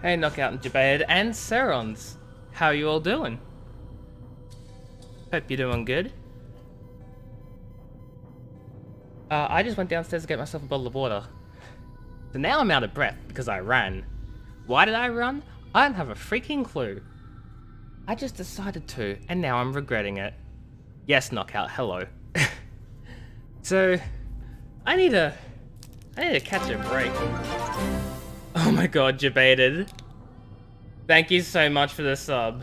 Hey, Knockout and Jabed and Serons. How are you all doing? Hope you're doing good. I just went downstairs to get myself a bottle of water. So now I'm out of breath because I ran. Why did I run? I don't have a freaking clue. I just decided to, and now I'm regretting it. Yes, Knockout, hello. So, I need to catch a break. Oh my god, Jabaited. Thank you so much for the sub.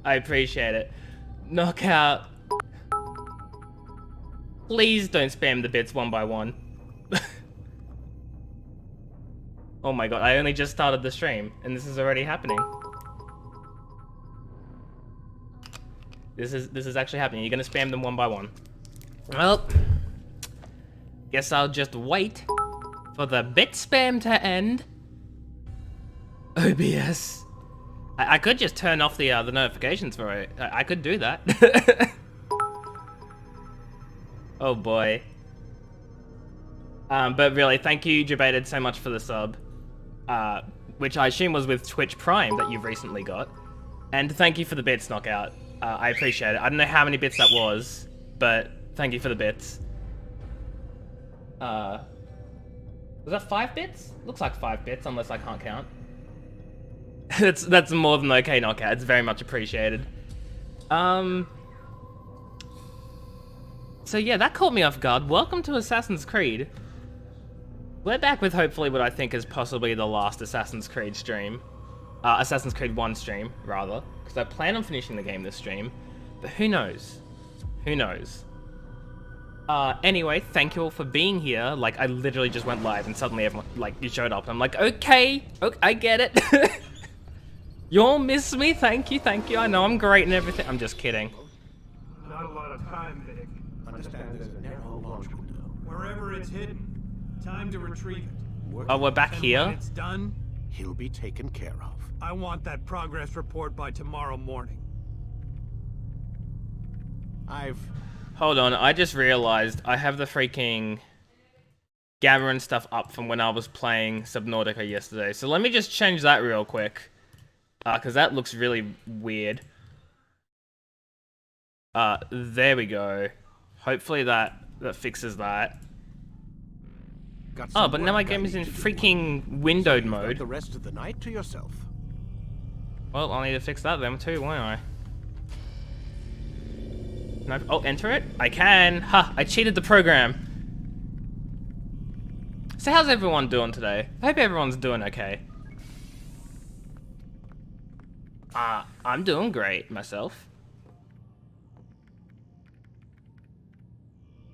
I appreciate it. Knockout. Please don't spam the bits one by one. Oh my god, I only just started the stream and this is already happening. This is actually happening. You're gonna spam them one by one. Well, guess I'll just wait for the bit spam to end. OBS. I could just turn off the notifications for it. I could do that. Oh boy. But really, thank you, Jabaited, so much for the sub. Which I assume was with Twitch Prime that you've recently got. And thank you for the bits, Knockout. I appreciate it. I don't know how many bits that was, but thank you for the bits. Was that 5 bits? Looks like 5 bits, unless I can't count. That's more than okay, Knockout. It's very much appreciated. So yeah, that caught me off guard. Welcome to Assassin's Creed. We're back with hopefully what I think is possibly the last Assassin's Creed stream. Assassin's Creed 1 stream, rather. Because I plan on finishing the game this stream. But who knows? Who knows? Anyway, thank you all for being here. Like, I literally just went live and suddenly everyone, like, you showed up. And I'm like, okay, I get it. You all miss me, thank you. I know I'm great and everything. I'm just kidding. Not a lot of time, Vic. Understand there's a narrow launch window. Wherever it's hidden, time to retrieve it. Oh, we're back And here? when it's done, He'll be taken care of. I want that progress report by tomorrow morning. Hold on, I just realized I have the freaking gamma and stuff up from when I was playing Subnautica yesterday. So let me just change that real quick. Because that looks really weird. There we go. Hopefully that fixes that. Oh, but now my game is in freaking windowed mode. The rest of the night to yourself. Well, I'll need to fix that then too, won't I? No, oh, enter it? I can! Ha! I cheated the program! So how's everyone doing today? I hope everyone's doing okay. I'm doing great, myself.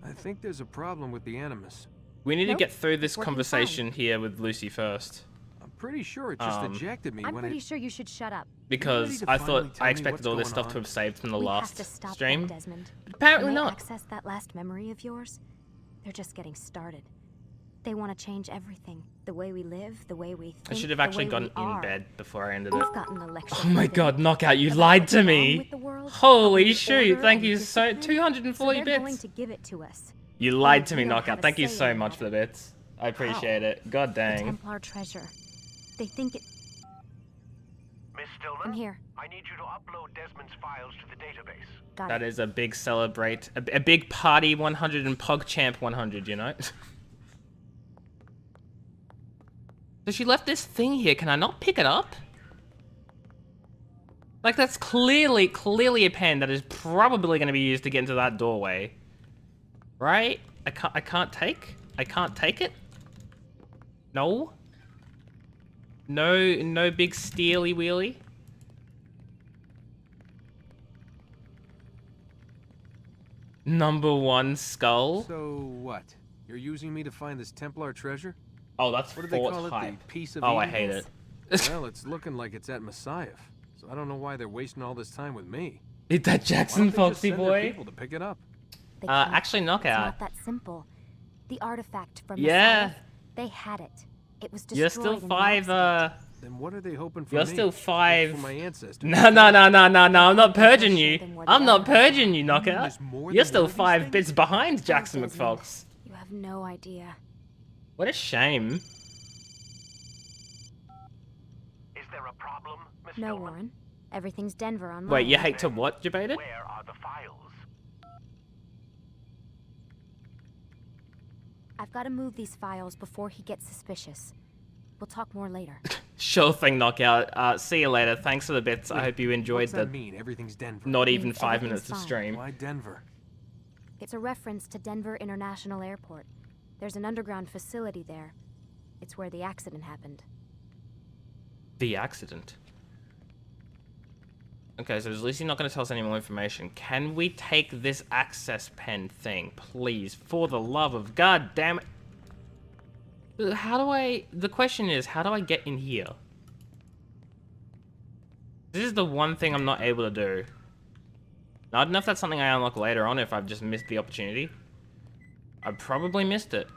I think there's a problem with the Animus. We need to get through this conversation here with Lucy first. I'm pretty sure it just ejected me I'm when pretty sure you should shut up. Because I thought I expected all this stuff to have saved from the We have last to stop stream. them, Desmond. But apparently When they not. access that last memory of yours, they're just getting started. They want to change everything. The way we live, the way we think, I should have the actually way gotten we in are. bed before I ended it. We've gotten a lecture Oh my from god, them Knockout, you about lied what's to wrong me! with the world, Holy about shoot, order thank and you so- discipline. 240 So they're going bits! to give it to us. You lied to me, We know how Knockout, to thank you say so it much about for the bits. I appreciate it. God The dang. Templar treasure. They think it... Miss Stillman? I'm here. I need you to upload Desmond's files to the database. Got That it. is a big celebrate, a big party 100 and PogChamp 100, you know? So she left this thing here, can I not pick it up? Like, that's clearly a pen that is probably going to be used to get into that doorway. Right? I can't take it? No? No big steely wheelie? Number 1 skull? So what? You're using me to find this Templar treasure? Oh, that's What do they Fort call it? Hype. The piece of Oh, I Eden? hate it. Well, it's looking like it's at Messiah, so I don't know why they're wasting all this time with me. Is that Why Jackson don't they just Foxy send their boy? people to pick it up? They can't. Actually, It's Knockout. not that simple. The artifact from Yeah. Messiah, they had it. It was destroyed You're still in the 5, accident. Then what are they hoping for You're me? still For 5. my ancestors. No, I'm not purging Show you. them where the I'm not other ones purging are. you, Knockout. There's more You're than still one of these 5 things? bits behind Jackson Desmond, McFox. You have no idea. What a shame. Is there a problem, Miss No, Stillman? Warren. Everything's Denver online. Wait, you hate to what, debated? Where are the files? I've got to move these files before he gets suspicious. We'll talk more later. Sure thing, Knockout. See you later. Thanks for the bits. I hope you enjoyed What's that the mean? Everything's Denver. not even Means 5 everything's minutes of fine. stream. Why Denver? It's a reference to Denver International Airport. There's an underground facility there. It's where the accident happened. The accident. Okay, so at least you're not going to tell us any more information. Can we take this access pen thing, please? For the love of God damn it. How do I... The question is, how do I get in here? This is the one thing I'm not able to do. Now, I don't know if that's something I unlock later on, if I've just missed the opportunity. I probably missed it.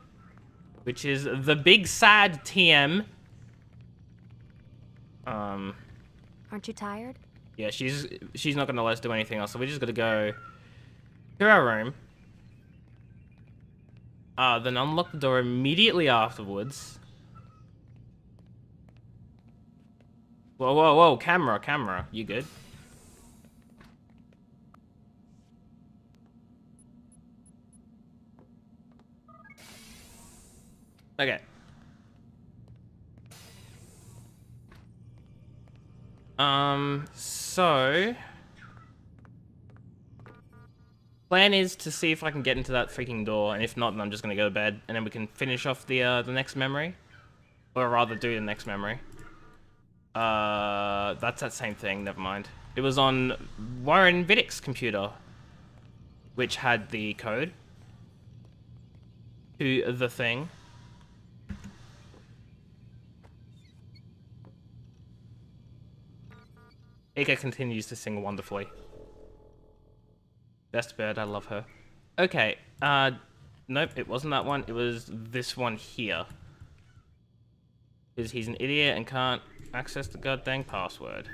Which is the big sad TM. Aren't you tired? Yeah, she's not gonna let us do anything else, so we just gotta go to our room. Then unlock the door immediately afterwards. Whoa, camera, you good? Okay. So... Plan is to see if I can get into that freaking door, and if not, then I'm just gonna go to bed, and then we can finish off the next memory. Or rather, do the next memory. That's that same thing, never mind. It was on Warren Viddick's computer, which had the code to the thing. Ika continues to sing wonderfully. Best bird, I love her. Okay, nope, it wasn't that one, it was this one here. Because he's an idiot and can't access the goddamn password.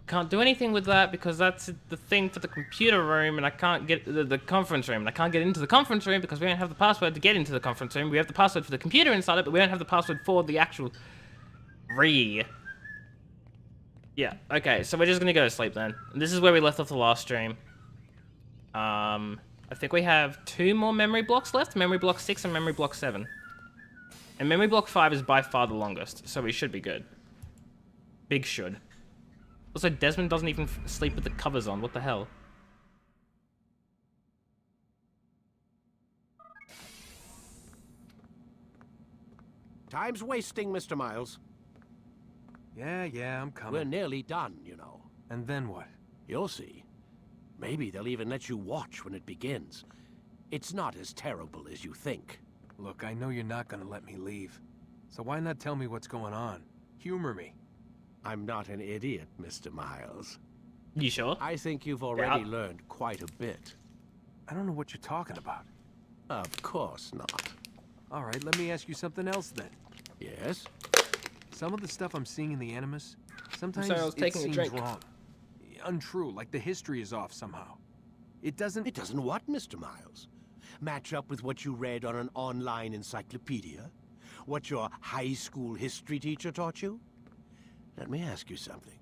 Can't do anything with that because that's the thing for the computer room, and I can't get the conference room. And I can't get into the conference room because we don't have the password to get into the conference room. We have the password for the computer inside it, but we don't have the password for the actual Yeah, okay, so we're just gonna go to sleep then. And this is where we left off the last stream. I think we have 2 more memory blocks left, memory block 6 and memory block 7. And memory block 5 is by far the longest, so we should be good. Big should. Also, Desmond doesn't even sleep with the covers on, what the hell? Time's wasting, Mr. Miles. Yeah, I'm coming. We're nearly done, you know. And then what? You'll see. Maybe they'll even let you watch when it begins. It's not as terrible as you think. Look, I know you're not gonna let me leave. So why not tell me what's going on? Humor me. I'm not an idiot, Mr. Miles. You sure? I think you've already Yeah. learned quite a bit. I don't know what you're talking about. Of course not. All right, let me ask you something else then. Yes? Some of the stuff I'm seeing in the Animus, sometimes sorry, I was it taking a seems drink. wrong. Untrue, like the history is off somehow. It doesn't... It doesn't what, Mr. Miles? match up with what you read on an online encyclopedia? What your high school history teacher taught you? Let me ask you something.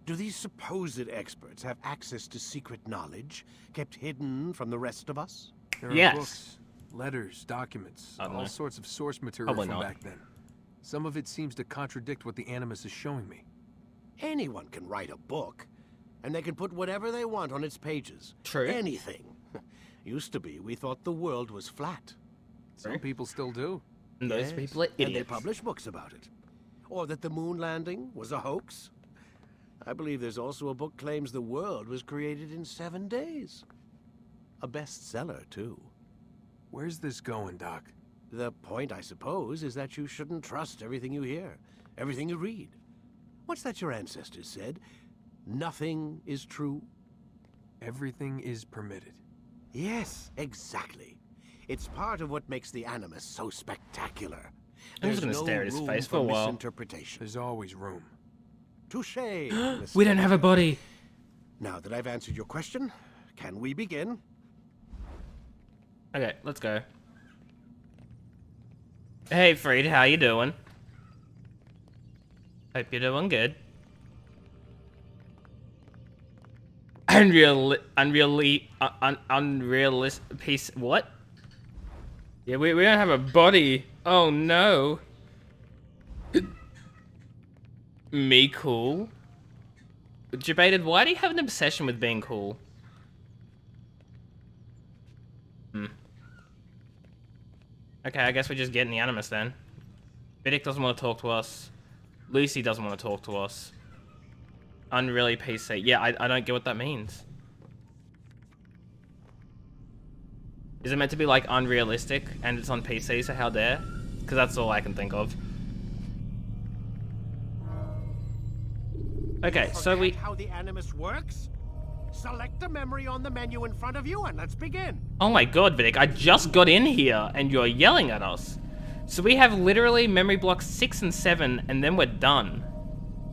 Do these supposed experts have access to secret knowledge kept hidden from the rest of us? There are Yes. books, letters, documents, I don't all know. sorts of source material Probably from not. back then. Some of it seems to contradict what the Animus is showing me. Anyone can write a book, and they can put whatever they want on its pages. True. Anything. Used to be, we thought the world was flat. Some people still do. And those Yes, people are and they idiots. publish books about it. Or that the moon landing was a hoax. I believe there's also a book claims the world was created in 7 days. A bestseller, too. Where's this going, Doc? The point, I suppose, is that you shouldn't trust everything you hear, everything you read. What's that your ancestors said? Nothing is true? Everything is permitted. Yes, exactly. It's part of what makes the Animus so spectacular. I'm just There's gonna no stare at his room face for a while. misinterpretation. There's always room. Touché. We don't have a body. Now that I've answered your question, can we begin? Okay, let's go. Hey, Freed, how you doing? Hope you're doing good. Unrealistic piece. What? Yeah, we don't have a body. Oh no. Me cool? Debated, why do you have an obsession with being cool? Okay, I guess we're just getting the Animus then. Vidic doesn't want to talk to us. Lucy doesn't want to talk to us. Unreally PC. Yeah, I don't get what that means. Is it meant to be like unrealistic and it's on PC, so how dare? Because that's all I can think of. Okay, so we... Forget how the Animus works? Select a memory on the menu in front of you and let's begin. Oh my god, Vidic, I just got in here and you're yelling at us. So we have literally memory blocks 6 and 7 and then we're done.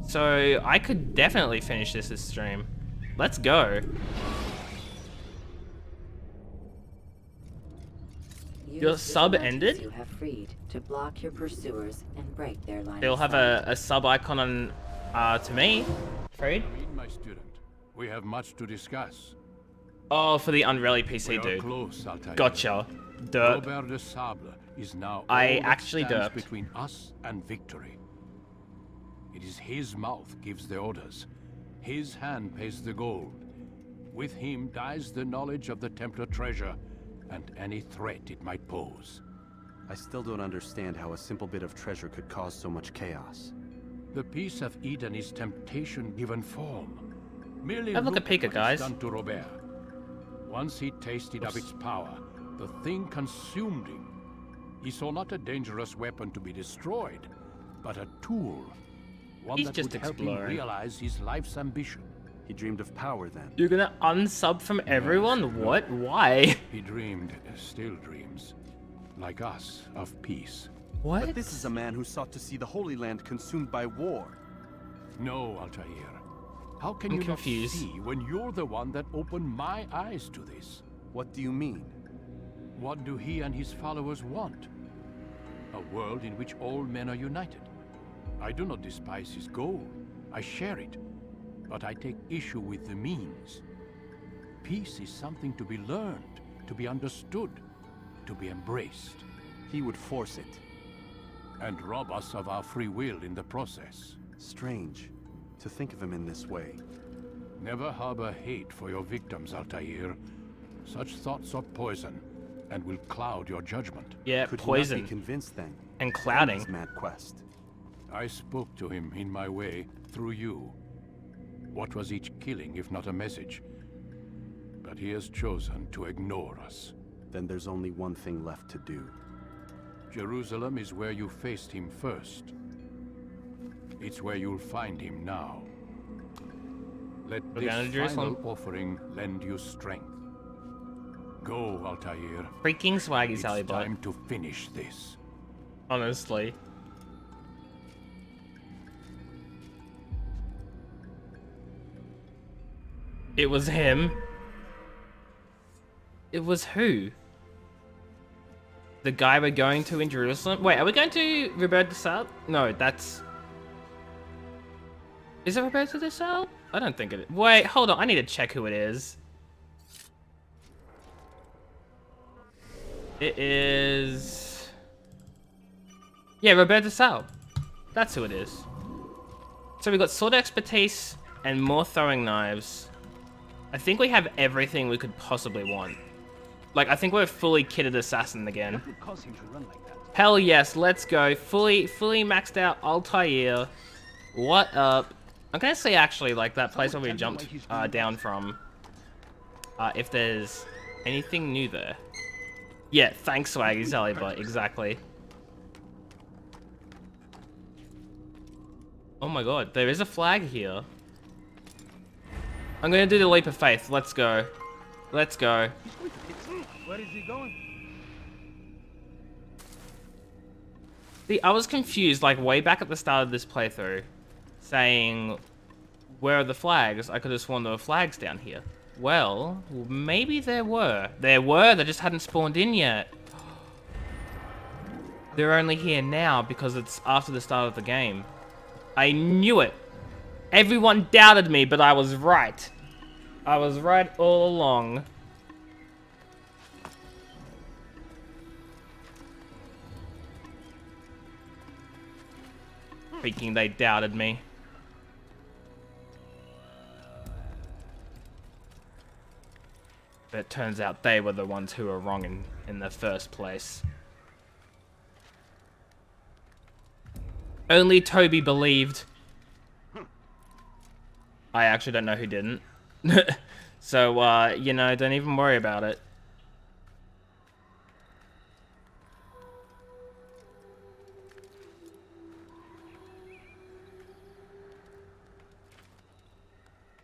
So I could definitely finish this stream. Let's go. Use Your this sub emergency ended? You have freed to block your pursuers and break their line. They'll of have sight. a sub icon on to me. Freed? Read, my student. We have much to discuss. Oh, for the Unreally We PC are dude. close, Altair. Gotcha. Derp. Robert de Sable is now I all that actually stands derped. between us and victory. It is his mouth gives the orders. His hand pays the gold. With him dies the knowledge of the Templar treasure and any threat it might pose. I still don't understand how a simple bit of treasure could cause so much chaos. The piece of Eden is temptation given form. Merely Have a look at look Pika, what guys. is done to Robert. Once he tasted of its power, the thing consumed him. He saw not a dangerous weapon to be destroyed, but a tool. One He's that just would help him exploring. realize his life's ambition. He dreamed of power then. You're gonna unsub from everyone? What? Why? He dreamed, still dreams, like us, of peace. What? But this is a man who sought to see the Holy Land consumed by war. No, Altair. How can I'm you confused. not see when you're the one that opened my eyes to this? What do you mean? What do he and his followers want? A world in which all men are united. I do not despise his goal. I share it. But I take issue with the means. Peace is something to be learned, to be understood, to be embraced. He would force it. And rob us of our free will in the process. Strange to think of him in this way. Never harbor hate for your victims, Altair. Such thoughts are poison and will cloud your judgment. Yeah, Could you not poison be convinced then? and in clouding. his mad quest. I spoke to him in my way, through you. What was each killing if not a message? But he has chosen to ignore us. Then there's only one thing left to do. Jerusalem is where you faced him first. It's where you'll find him now. Let We're this going to Jerusalem. final offering lend you strength. Go, Altair. Freaking Swaggy It's Sally bot. time to finish this. Honestly. It was him. It was who? The guy we're going to in Jerusalem? Wait, are we going to Roberto Sal? No, that's... Is it Roberto de Sal? I don't think it is. Wait, hold on. I need to check who it is. It is... Yeah, Roberto Sal. That's who it is. So we got sword expertise and more throwing knives. I think we have everything we could possibly want. Like, I think we're a fully kitted assassin again. Hell yes, let's go. Fully maxed out Altair. What up? I'm gonna say actually, like, that place where we jumped down from. If there's anything new there. Yeah, thanks Swaggy, Sally, but exactly. Oh my god, there is a flag here. I'm gonna do the leap of faith. Let's go. Let's go. Where is he going? See, I was confused, like, way back at the start of this playthrough, saying, where are the flags? I could have sworn there were flags down here. Well, maybe there were. There were, they just hadn't spawned in yet. They're only here now because it's after the start of the game. I knew it. Everyone doubted me, but I was right. I was right all along. Freaking, they doubted me. But it turns out they were the ones who were wrong in the first place. Only Toby believed. I actually don't know who didn't. So, you know, don't even worry about it.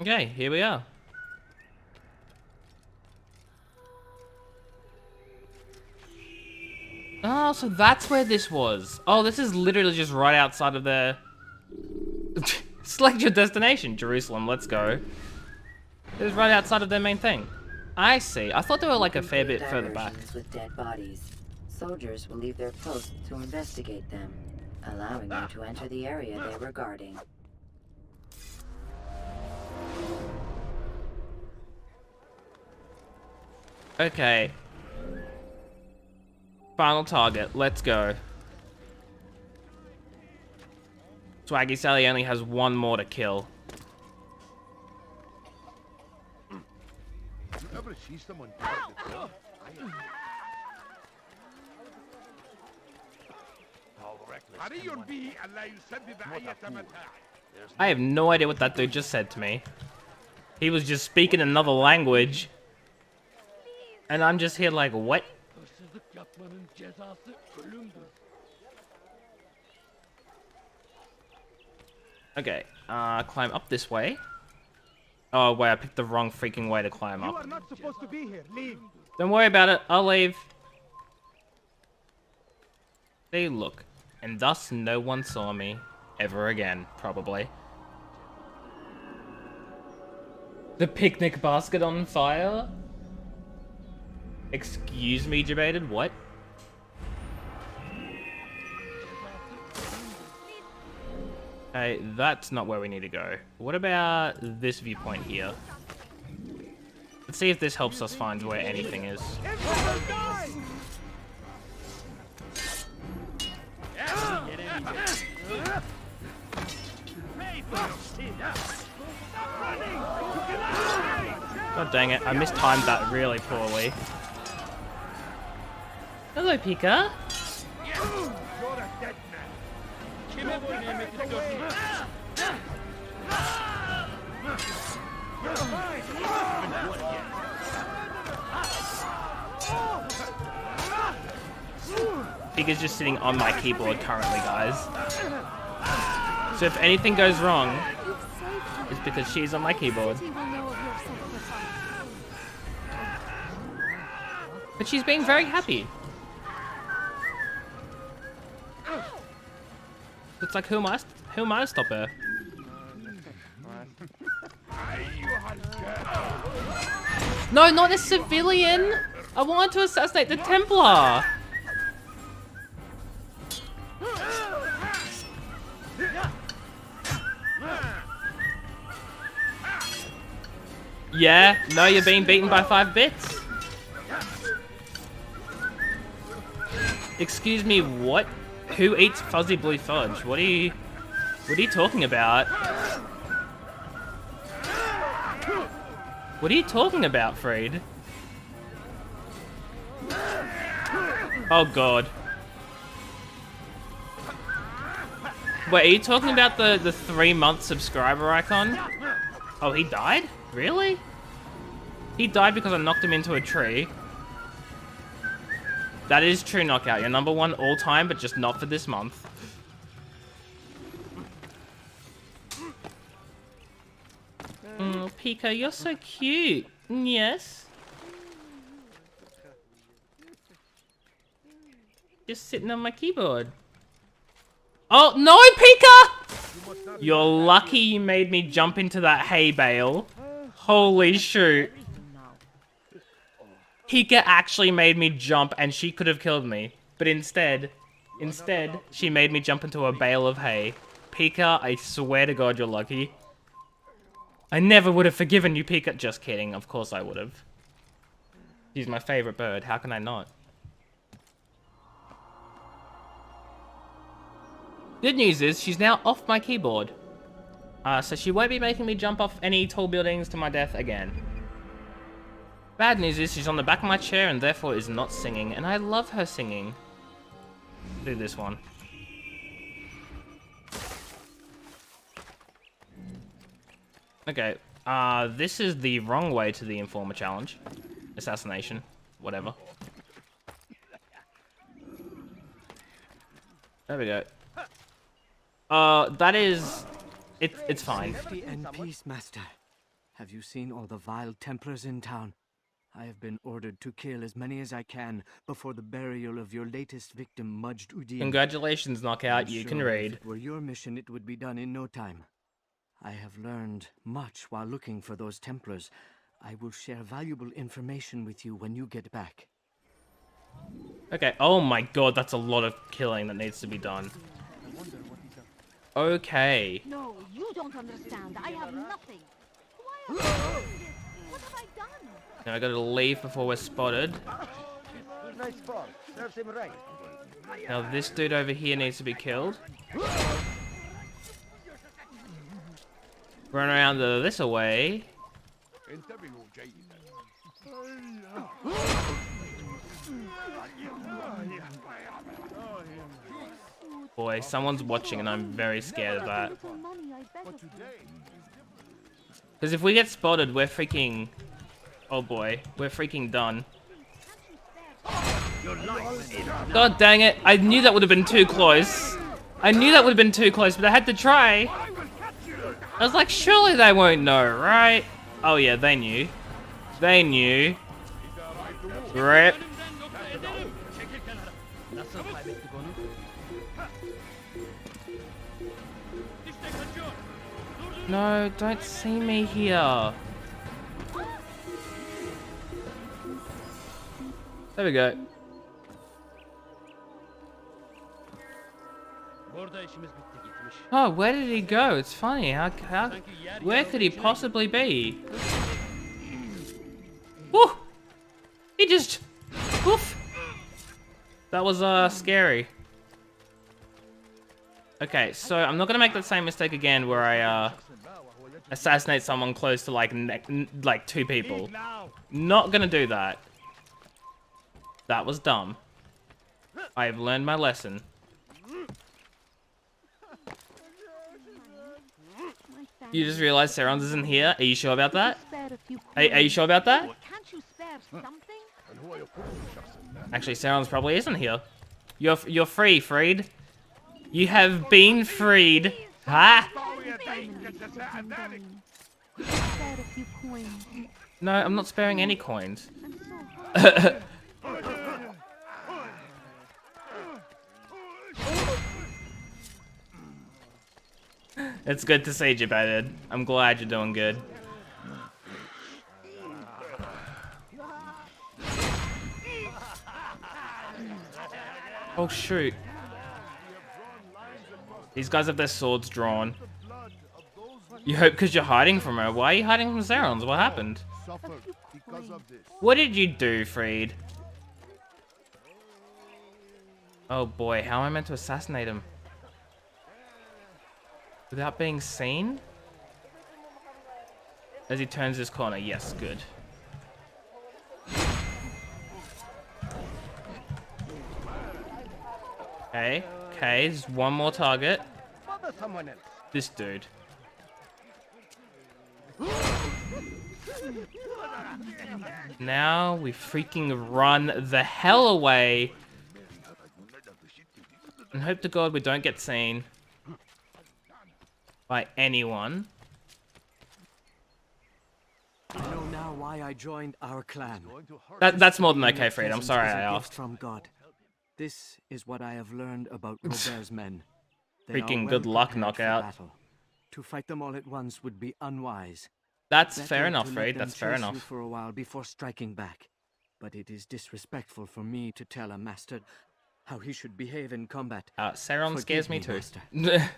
Okay, here we are. Oh, so that's where this was. Oh, this is literally just right outside of the... Select your destination. Jerusalem, let's go. It's right outside of their main thing. I see. I thought they were like a fair bit further back. With dead bodies. Soldiers will leave their posts to investigate them, allowing you to enter the area they were guarding. Okay. Final target. Let's go. Swaggy Sally only has one more to kill. I have no idea what that dude just said to me. He was just speaking another language. And I'm just here like, what? Okay, climb up this way. Oh, wait, I picked the wrong freaking way to climb up. You are not supposed to be here. Leave. Don't worry about it, I'll leave. They look, and thus no one saw me ever again, probably. The picnic basket on fire? Excuse me, debated, what? Okay, that's not where we need to go. What about this viewpoint here? Let's see if this helps us find where anything is. God dang it, I mistimed that really poorly. Hello, Pika. Pika's just sitting on my keyboard currently, guys. So if anything goes wrong, it's because she's on my keyboard. But she's being very happy. It's like, who am I to stop her? No, not a civilian! I wanted to assassinate the Templar! Yeah? No, you're being beaten by 5 bits? Excuse me, what? Who eats fuzzy blue fudge? What are you talking about? What are you talking about, Freed? Oh god. Wait, are you talking about the 3-month subscriber icon? Oh, he died? Really? He died because I knocked him into a tree. That is true, Knockout. You're #1 all time, but just not for this month. Pika, you're so cute. Yes. Just sitting on my keyboard. Oh, no, Pika! You're lucky you made me jump into that hay bale. Holy shoot. Pika actually made me jump and she could have killed me. But instead, she made me jump into a bale of hay. Pika, I swear to God you're lucky. I never would have forgiven you, Pika. Just kidding, of course I would have. She's my favorite bird, how can I not? Good news is, she's now off my keyboard. So she won't be making me jump off any tall buildings to my death again. Bad news is, she's on the back of my chair and therefore is not singing, and I love her singing. Do this one. Okay, this is the wrong way to the Informer Challenge. Assassination. Whatever. There we go. That is... It's fine. Safety and peace, Master. Have you seen all the vile Templars in town? I have been ordered to kill as many as I can before the burial of your latest victim, Majd Udin. Congratulations, Knockout. You can read. If it were your mission, it would be done in no time. I have learned much while looking for those Templars. I will share valuable information with you when you get back. Okay. Oh my god, that's a lot of killing that needs to be done. Okay. No, you don't understand. I have nothing. Why are you doing this? What have I done? Now I gotta leave before we're spotted. Nice ball. Serves him right. Now this dude over here needs to be killed. Run around this away. Boy, someone's watching and I'm very scared of that. Because if we get spotted, we're freaking... Oh boy, we're freaking done. God dang it, I knew that would have been too close. I knew that would have been too close, but I had to try. I was like, surely they won't know, right? Oh yeah, they knew. They knew. Rip. No, don't see me here. There we go. Oh, where did he go? It's funny. Where could he possibly be? Woo! He just... Woof! That was, scary. Okay, so I'm not gonna make that same mistake again where I, assassinate someone close to, like 2 people. Not gonna do that. That was dumb. I have learned my lesson. You just realized Serons isn't here? Are you sure about that? Are you sure about that? Actually, Serons probably isn't here. You're free, Freed. You have been freed. Ha! No, I'm not sparing any coins. It's good to see you, Jabedid. I'm glad you're doing good. Oh shoot. These guys have their swords drawn. You hope because you're hiding from her. Why are you hiding from Sarons? What happened? What did you do, Freed? Oh boy, how am I meant to assassinate him? Without being seen? As he turns his corner. Yes, good. Okay, okay, there's one more target. This dude. Now we freaking run the hell away. And hope to God we don't get seen by anyone. I know now why I joined our clan. That's more than okay, Fred. I'm sorry I asked. From God. This is what I have learned about Robert's men. They Freaking are good well luck, prepared for Knockout. battle. To fight them all at once would be unwise. That's Better fair enough, to let Fred. them That's fair chase you enough. for a while before striking back. But it is disrespectful for me to tell a master how he should behave in combat. Saron scares me too. Master.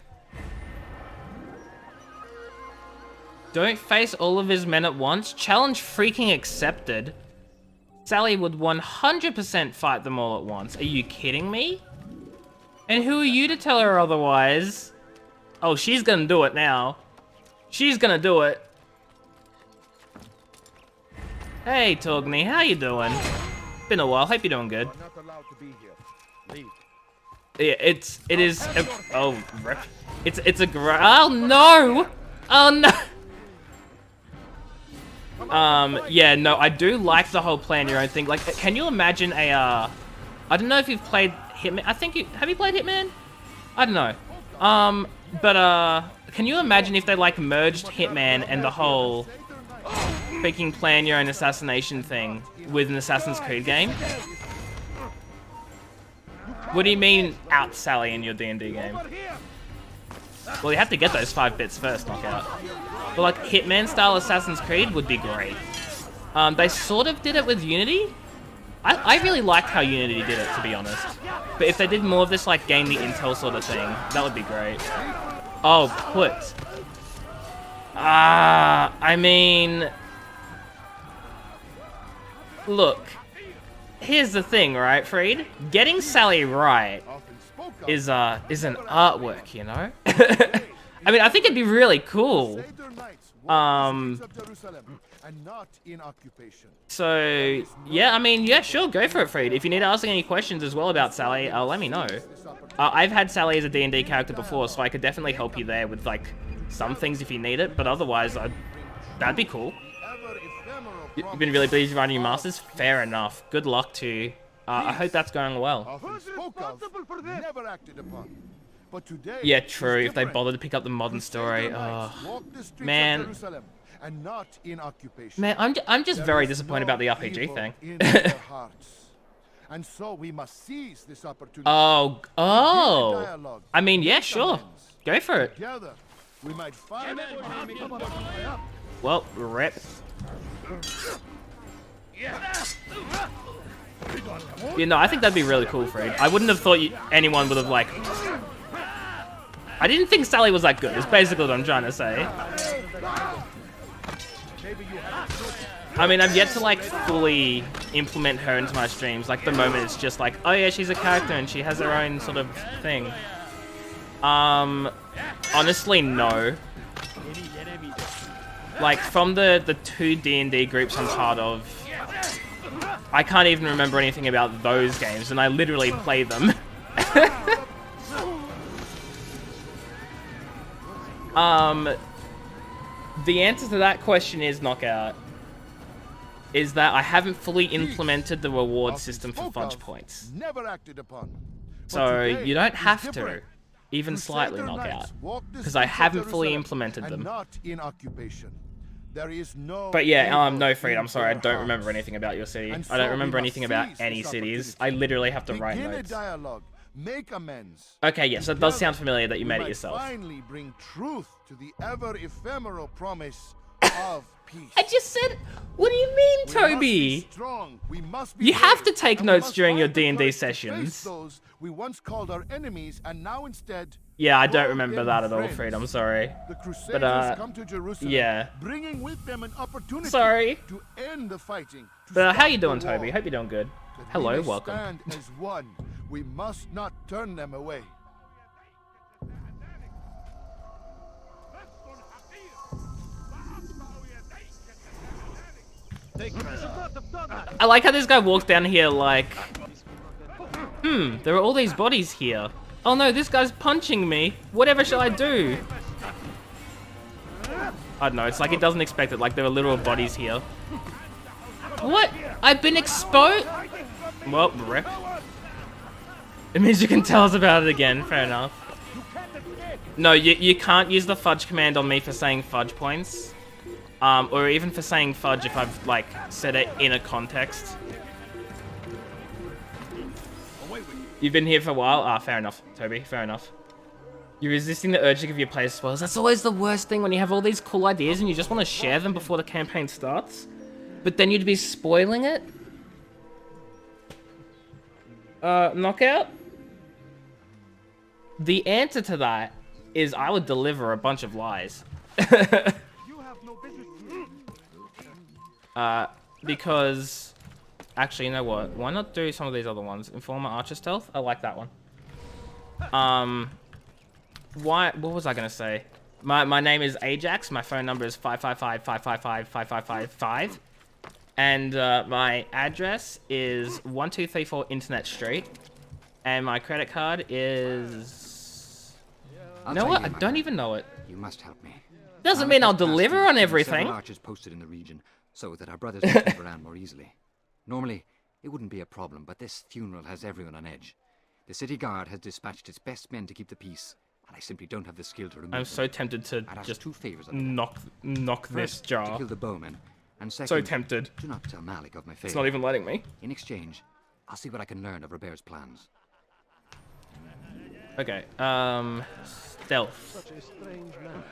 Don't face all of his men at once. Challenge freaking accepted. Sally would 100% fight them all at once. Are you kidding me? And who are you to tell her otherwise? Oh, she's gonna do it now. She's gonna do it. Hey, Togni, how you doing? Been a while. Hope you're doing good. Yeah, it is. Oh, rip. It's a oh no! Oh no! Yeah, no, I do like the whole plan your own thing. Like, can you imagine a, I don't know if you've played Hitman. I think have you played Hitman? I don't know. But, can you imagine if they, like, merged Hitman and the whole freaking plan your own assassination thing with an Assassin's Creed game? What do you mean, out Sally in your D&D game? Well, you have to get those 5 bits first, Knockout. But like Hitman-style Assassin's Creed would be great. They sort of did it with Unity. I really liked how Unity did it, to be honest. But if they did more of this like gain the intel sort of thing, that would be great. Oh, put. I mean... Look. Here's the thing, right, Freed? Getting Sally right is an artwork, you know? I mean, I think it'd be really cool. So, yeah, I mean, yeah, sure, go for it, Freed. If you need to ask any questions as well about Sally, let me know. I've had Sally as a D&D character before, so I could definitely help you there with, like, some things if you need it, but otherwise, that'd be cool. You've been really busy running your masters? Fair enough. Good luck to you. I hope that's going well. Yeah, true. If they bother to pick up the modern story, man. Man, I'm just very disappointed about the RPG thing. And so we must seize this opportunity. Oh. I mean, yeah, sure. Go for it. We might find well, rip. You know, I think that'd be really cool, Fred. I wouldn't have thought anyone would have, like... I didn't think Sally was that good, is basically what I'm trying to say. I mean, I've yet to, like, fully implement her into my streams. Like, the moment it's just like, oh yeah, she's a character and she has her own sort of thing. Honestly, no. Like, from the 2 D&D groups I'm part of, I can't even remember anything about those games, and I literally play them. The answer to that question is Knockout. Is that I haven't fully implemented the reward system for fudge points. So you don't have to, even slightly, Knockout, because I haven't fully implemented them. But yeah, no, Fred, I'm sorry, I don't remember anything about your city. I don't remember anything about any cities. I literally have to write notes. Make amends. Okay, yes, it does sound familiar that you made it yourself. Finally bring truth to the ever ephemeral promise of peace. I just said, what do you mean, Toby? You have to take notes during your D&D sessions. Those we once called our enemies, and now instead Yeah, I don't remember that at all, Fred. I'm sorry. The Crusaders But, come to Jerusalem, yeah. bringing with them an opportunity Sorry. to end the fighting. But how you doing, Toby? Hope you're doing good. Hello, welcome. Stand as one. We must not turn them away. I like how this guy walks down here like, there are all these bodies here. Oh no, this guy's punching me. Whatever shall I do? I don't know, it's like he doesn't expect it, like there are literal bodies here. What? I've been exposed? Well, rip. It means you can tell us about it again, fair enough. No, you can't use the fudge command on me for saying fudge points. Or even for saying fudge if I've, like, said it in a context. You've been here for a while? Ah, fair enough, Toby, fair enough. You're resisting the urge to give your players spoilers. That's always the worst thing when you have all these cool ideas and you just want to share them before the campaign starts. But then you'd be spoiling it? Knockout? The answer to that is I would deliver a bunch of lies. Because... Actually, you know what? Why not do some of these other ones? Informer, Archer Stealth? I like that one. What was I gonna say? My name is Ajax. My phone number is 555-555-5555. And my address is 1234 Internet Street. And my credit card is... You know what? I don't even know it. You must help me. Doesn't mean I'll deliver on everything. Several archers posted in the region so that our brothers can move around more easily. Normally, it wouldn't be a problem, but this funeral has everyone on edge. The city guard has dispatched its best men to keep the peace, and I simply don't have the skill to remove them. I'm so tempted to just knock this jar. To kill the bowman, and second, so tempted. Do not tell Malik of my fate. It's not even letting me. In exchange, I'll see what I can learn of Robert's plans. Okay, stealth. Such a strange man.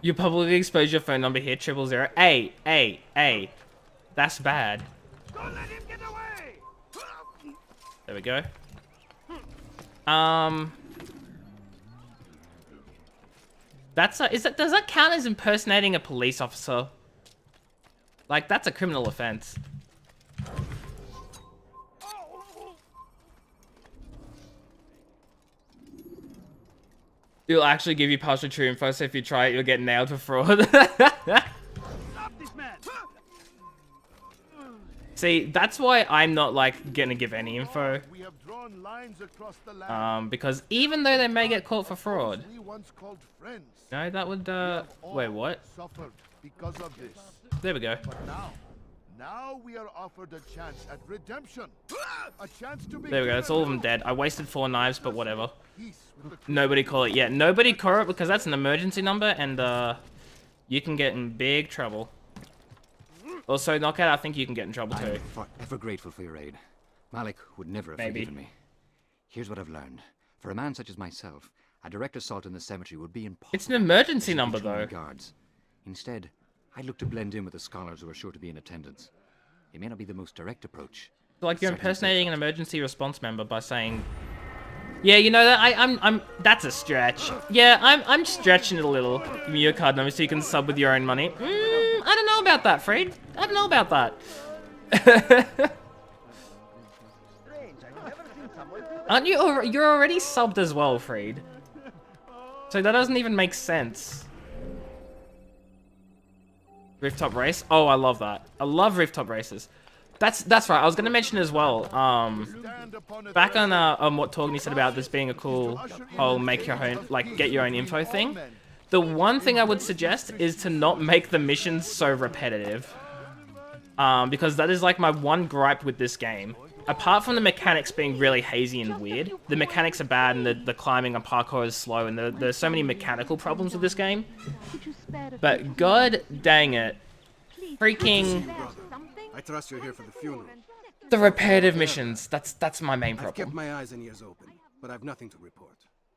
You publicly expose your phone number here, 000. Hey. That's bad. Don't let him get away! There we go. Does that count as impersonating a police officer? Like, that's a criminal offense. It'll actually give you partially true info, so if you try it, you'll get nailed for fraud. See, that's why I'm not, like, gonna give any info. Because even though they may get caught for fraud... No, that would, wait, what? There we go. Now we are offered a chance at redemption. A chance to be... There we go, that's all of them dead. I wasted 4 knives, but whatever. Nobody call it. Yeah, nobody call it because that's an emergency number and, you can get in big trouble. Also, Knockout, I think you can get in trouble too. I'm forever grateful for your aid. Malik would never have forgiven me. Here's what I've learned. For a man such as myself, a direct assault on the cemetery would be impossible. It's an emergency number, though. Guards. Instead, I look to blend in with the scholars who are sure to be in attendance. It may not be the most direct approach. Like you're impersonating an emergency response member by saying, "Yeah, you know that I'm that's a stretch. Yeah, I'm stretching it a little. Give me your card number so you can sub with your own money." I don't know about that, Fred. I don't know about that. Aren't you? You're already subbed as well, Fred. So that doesn't even make sense. Rooftop race? Oh, I love that. I love rooftop races. That's right. I was gonna mention as well. Back on what Torgny said about this being a cool whole make your own, like get your own info thing. The one thing I would suggest is to not make the missions so repetitive. Because that is like my one gripe with this game. Apart from the mechanics being really hazy and weird, the mechanics are bad and the climbing and parkour is slow and there's so many mechanical problems with this game. But god dang it. Freaking... I trust you're here for the funeral. The repetitive missions, that's my main problem. I've kept my eyes and ears open, but I've nothing to report.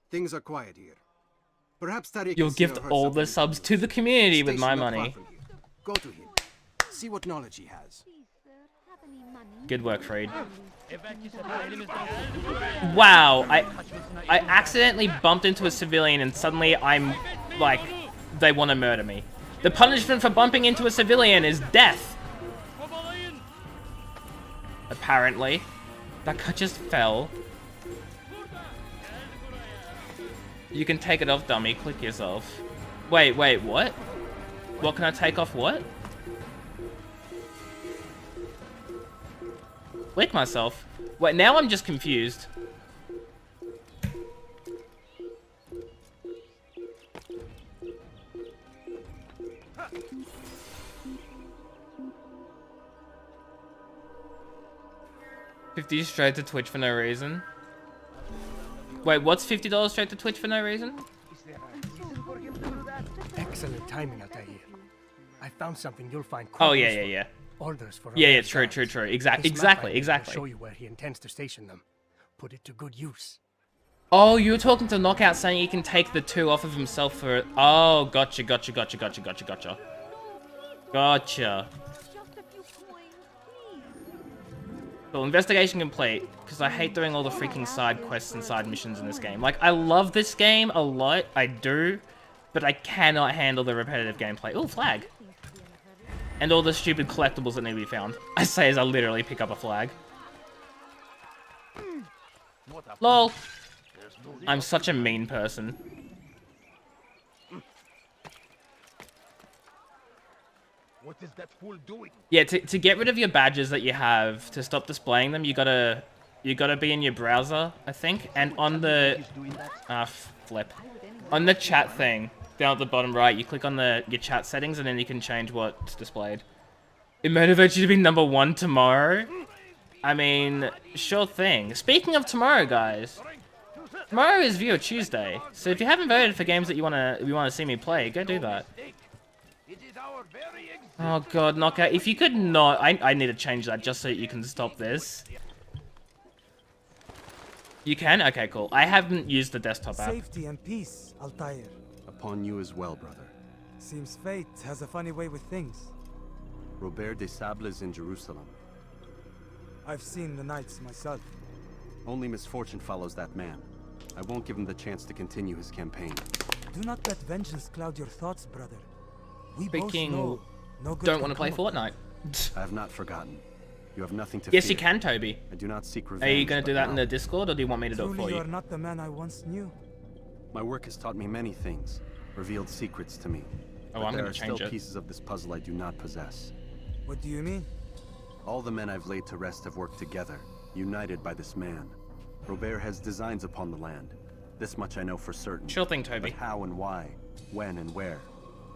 Things are quiet here. Perhaps Tariq You'll gift all the subs to the community with my money. Go to him. See what knowledge he has. Good work, Freed. Wow, I accidentally bumped into a civilian and suddenly I'm like, they want to murder me. The punishment for bumping into a civilian is death. Apparently. That guy just fell. You can take it off, dummy. Click yourself. Wait, what? What can I take off what? Click myself. Wait, now I'm just confused. $50 straight to Twitch for no reason. Wait, what's $50 straight to Twitch for no reason? Excellent timing, Altair. I found something you'll find quite Oh yeah. Orders for Yeah, Robert's true. guards. Exactly. I'll show you where he intends to station them. Put it to good use. Oh, you were talking to Knockout saying he can take the 2 off of himself for... Oh, gotcha. Cool, investigation complete. Because I hate doing all the freaking side quests and side missions in this game. Like, I love this game a lot. I do. But I cannot handle the repetitive gameplay. Ooh, flag. And all the stupid collectibles that need to be found. I say as I literally pick up a flag. LOL. I'm such a mean person. What is that fool doing? Yeah, to get rid of your badges that you have, to stop displaying them, you gotta be in your browser, I think, and on the flip. On the chat thing, down at the bottom right, you click on your chat settings and then you can change what's displayed. It motivates you to be #1 tomorrow? I mean, sure thing. Speaking of tomorrow, guys, tomorrow is Viewer Tuesday, so if you haven't voted for games that you wanna see me play, go do that. Oh god, Knockout, if you could not... I need to change that just so you can stop this. You can? Okay, cool. I haven't used the desktop app. Safety and peace, Altair. Upon you as well, brother. Seems fate has a funny way with things. Robert de Sable is in Jerusalem. I've seen the Knights myself. Only misfortune follows that man. I won't give him the chance to continue his campaign. Do not let vengeance cloud your thoughts, brother. We Speaking, both know no good don't can want to play come of Fortnite. I have not forgotten. You have nothing to Yes, fear. you can, Toby. I do not seek revenge. Are you going to do that but in the Discord, or do you want me to do it Truly, for you you? are not the man I once knew. My work has taught me many things, revealed secrets to me. Oh, but I'm there going are to change still it. pieces of this puzzle I do not possess. What do you mean? All the men I've laid to rest have worked together, united by this man. Robert has designs upon the land. This much I know for certain. Sure thing, Toby. But how and why, when and where,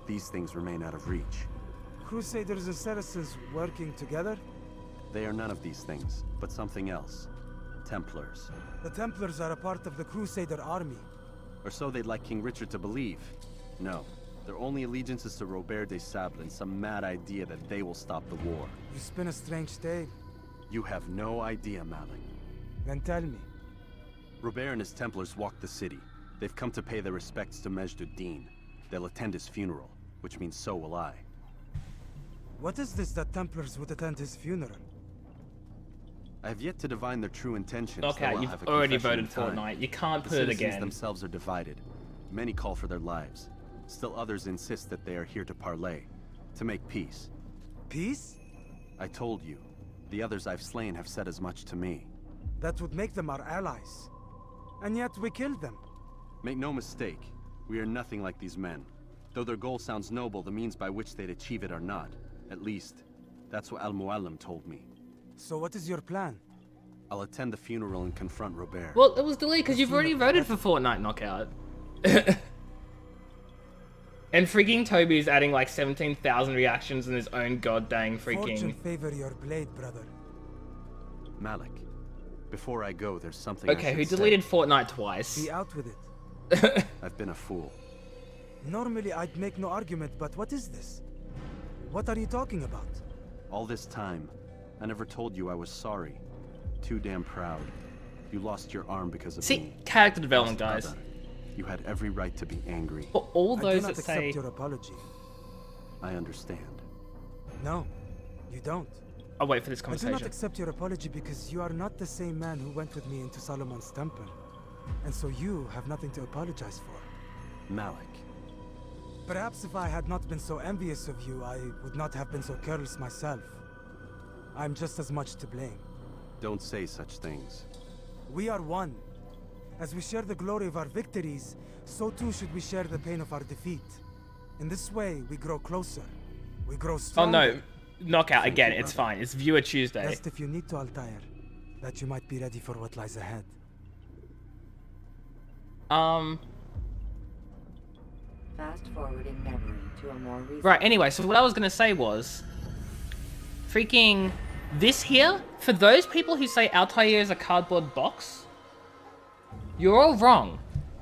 these things remain out of reach. Crusaders and Saracens working together? They are none of these things, but something else. Templars. The Templars are a part of the Crusader army. Or so they'd like King Richard to believe. No, their only allegiance is to Robert de Sable and some mad idea that they will stop the war. You spin a strange tale. You have no idea, Malik. Then tell me. Robert and his Templars walk the city. They've come to pay their respects to Majd-ud-Din. They'll attend his funeral, which means so will I. What is this that Templars would attend his funeral? I have yet to divine their true intentions. Okay, though I'll you've have a already confession voted in time. Fortnite. You can't The put it citizens again. themselves are divided. Many call for their lives. Still others insist that they are here to parley, to make peace. Peace? I told you. The others I've slain have said as much to me. That would make them our allies. And yet we killed them. Make no mistake, we are nothing like these men. Though their goal sounds noble, the means by which they'd achieve it are not. At least, that's what Al-Mualim told me. So what is your plan? I'll attend the funeral and confront Robert. Well, it was delayed because you've already voted for Fortnite, Knockout. And freaking Toby's adding like 17,000 reactions in his own goddamn Fortune freaking... favor your blade, brother. Malik, before I go, there's something Okay, who deleted Fortnite twice? Be out with it. I've been a fool. Normally I'd make no argument, but what is this? What are you talking about? All this time, I never told you I was sorry. Too damn proud. You lost your arm because of me. See, character development, Lost guys. brother. You had every right to be angry. For all I do those not that accept say... your apology. I understand. No, you don't. I'll wait for this I do conversation. not accept your apology because you are not the same man who went with me into Solomon's temple. And so you have nothing to apologize for. Malik. Perhaps if I had not been so envious of you, I would not have been so careless myself. I'm just as much to blame. Don't say such things. We are one. As we share the glory of our victories, so too should we share the pain of our defeat. In this way, we grow closer. We grow stronger. Oh no, knockout again. It's fine. It's Viewer Tuesday. Rest if you need to, Altair, that you might be ready for what lies ahead. Fast forwarding memory to a more recent. Right. Anyway, so what I was gonna say was, freaking this here. For those people who say Altair is a cardboard box, you're all wrong.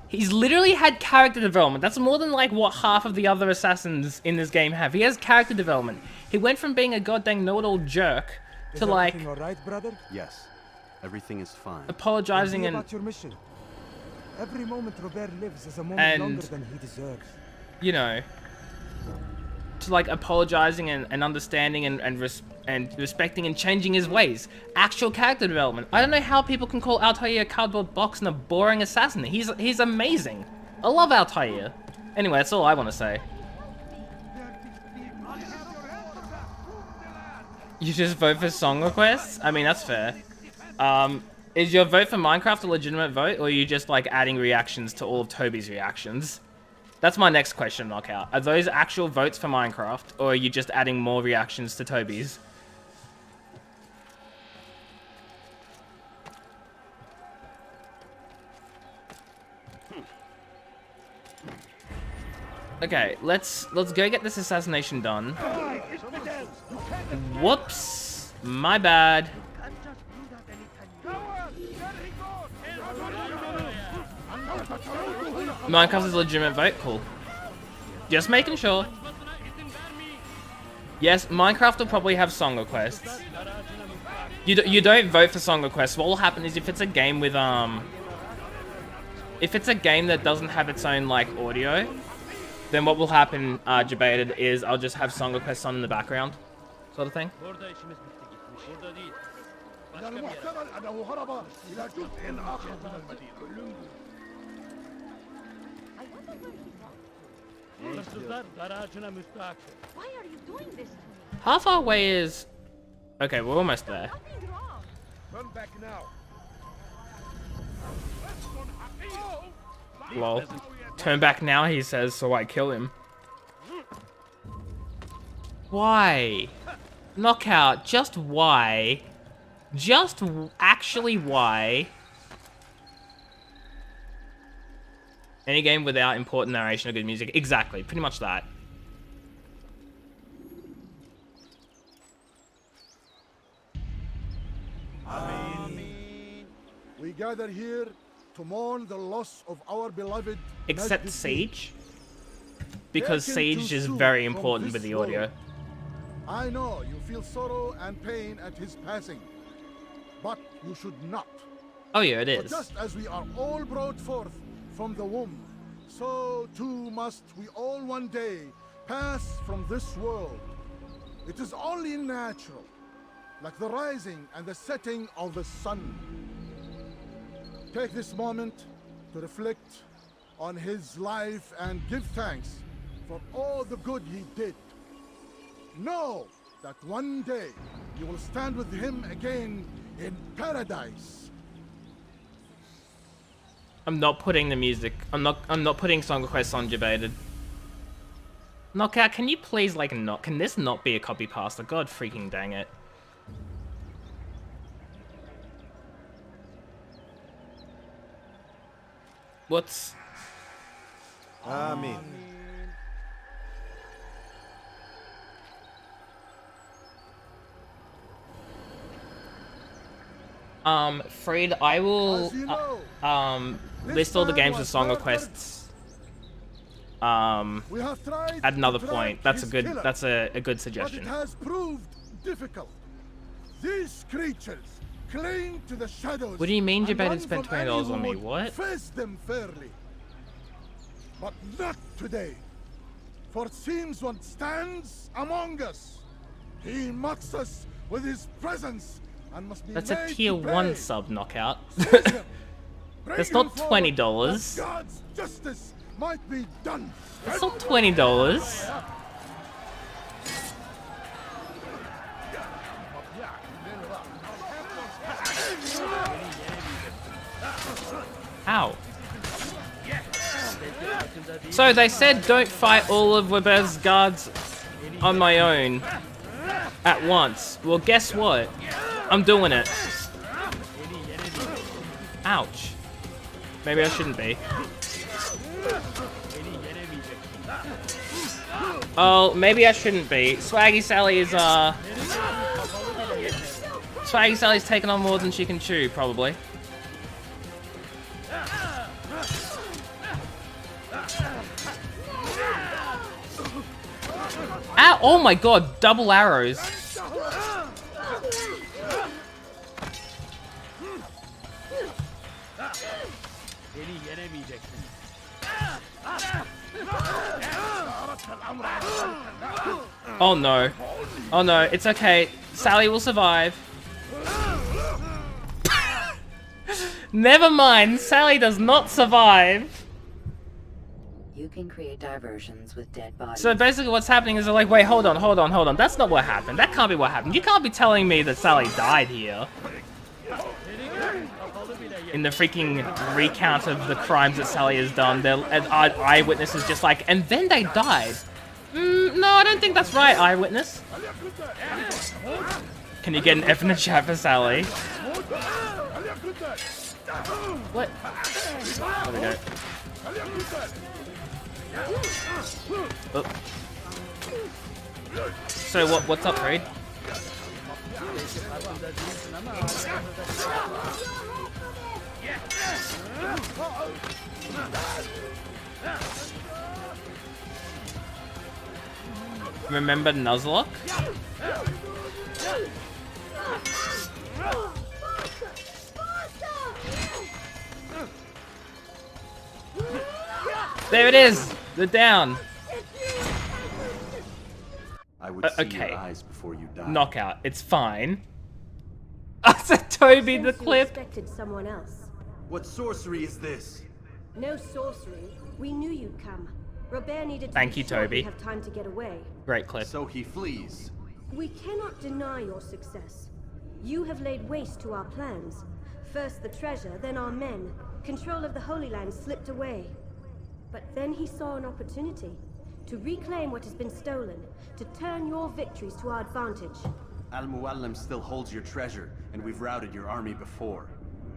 He's literally had character development. That's more than like what half of the other assassins in this game have. He has character development. He went from being a goddamn know-it-all jerk to like all right, brother? Yes. Everything is fine. apologizing and about your mission. Every moment Robert lives is a moment And- longer than he deserves. you know, to like apologizing and understanding and respecting and changing his ways. Actual character development. I don't know how people can call Altair a cardboard box and a boring assassin. He's amazing. I love Altair. Anyway, that's all I want to say. You just vote for song requests? I mean, that's fair. Is your vote for Minecraft a legitimate vote, or are you just like adding reactions to all of Toby's reactions? That's my next question, Knockout. Are those actual votes for Minecraft, or are you just adding more reactions to Toby's? Okay, let's go get this assassination done. Whoops, my bad. Minecraft is a legitimate vote, cool. Just making sure. Yes, Minecraft will probably have song requests. You don't vote for song requests. What will happen is if it's a game with if it's a game that doesn't have its own like audio, then what will happen, Debated, is I'll just have song requests on in the background, sort of thing. Why are you doing this to me? How far away is... Okay, we're almost there. Turn back now. Lol. Turn back now, he says, so I kill him. Why? Knockout, just why? Just actually why? Any game without important narration or good music. Exactly, pretty much that. We gather here to mourn the loss of our beloved Except Majdi. Siege. Because Taken Siege too is soon very from important this with the audio. world. I know you feel sorrow and pain at his passing, but you should not. Oh yeah, it For is. just as we are all brought forth from the womb, so too must we all one day pass from this world. It is only natural, like the rising and the setting of the sun. Take this moment to reflect on his life and give thanks for all the good he did. Know that one day you will stand with him again in paradise. I'm not putting the music. I'm not putting song requests on Debated. Knockout, can you please like not? Can this not be a copy pasta? God freaking dang it. What's... Amen. Freed, I will As you know, list all the man games with was song murdered. requests We have tried at another to point. track That's a his good killer, a good but suggestion. it has proved difficult. These creatures cling to the shadows. What do you mean you and better run spend from any $20 who on me? would What? Face them fairly. But not today. For it seems one stands among us. He mocks us with his presence and must be That's a made tier to 1 pay. sub knockout. Bring That's him not forward, $20. that God's justice might be done. That's not $20. Ow. So they said don't fight all of Weber's guards on my own at once. Well, guess what? I'm doing it. Ouch. Maybe I shouldn't be. Oh, maybe I shouldn't be. Swaggy Sally is, Swaggy Sally's taking on more than she can chew, probably. Ow! Oh my god, double arrows. Oh no. Oh no, it's okay. Sally will survive. Never mind, Sally does not survive. You can create diversions with dead bodies. So basically what's happening is they're like, wait, hold on. That's not what happened. That can't be what happened. You can't be telling me that Sally died here. In the freaking recount of the crimes that Sally has done, their eyewitness is just like, and then they died. No, I don't think that's right, eyewitness. Can you get an F in the chat for Sally? What? There we go. Oh. So what's up, Reed? Remember Nuzlocke? There it is! They're down! I would see okay. your eyes before you die. Knockout. It's fine. I said Toby the Since you clip. expected someone else. What sorcery is this? No sorcery. We knew you'd come. Robert needed to Thank be you, sure Toby. we have time to get away. Great clip. So he flees. We cannot deny your success. You have laid waste to our plans. First the treasure, then our men. Control of the Holy Land slipped away. But then he saw an opportunity to reclaim what has been stolen, to turn your victories to our advantage. Al-Muallim still holds your treasure, and we've routed your army before.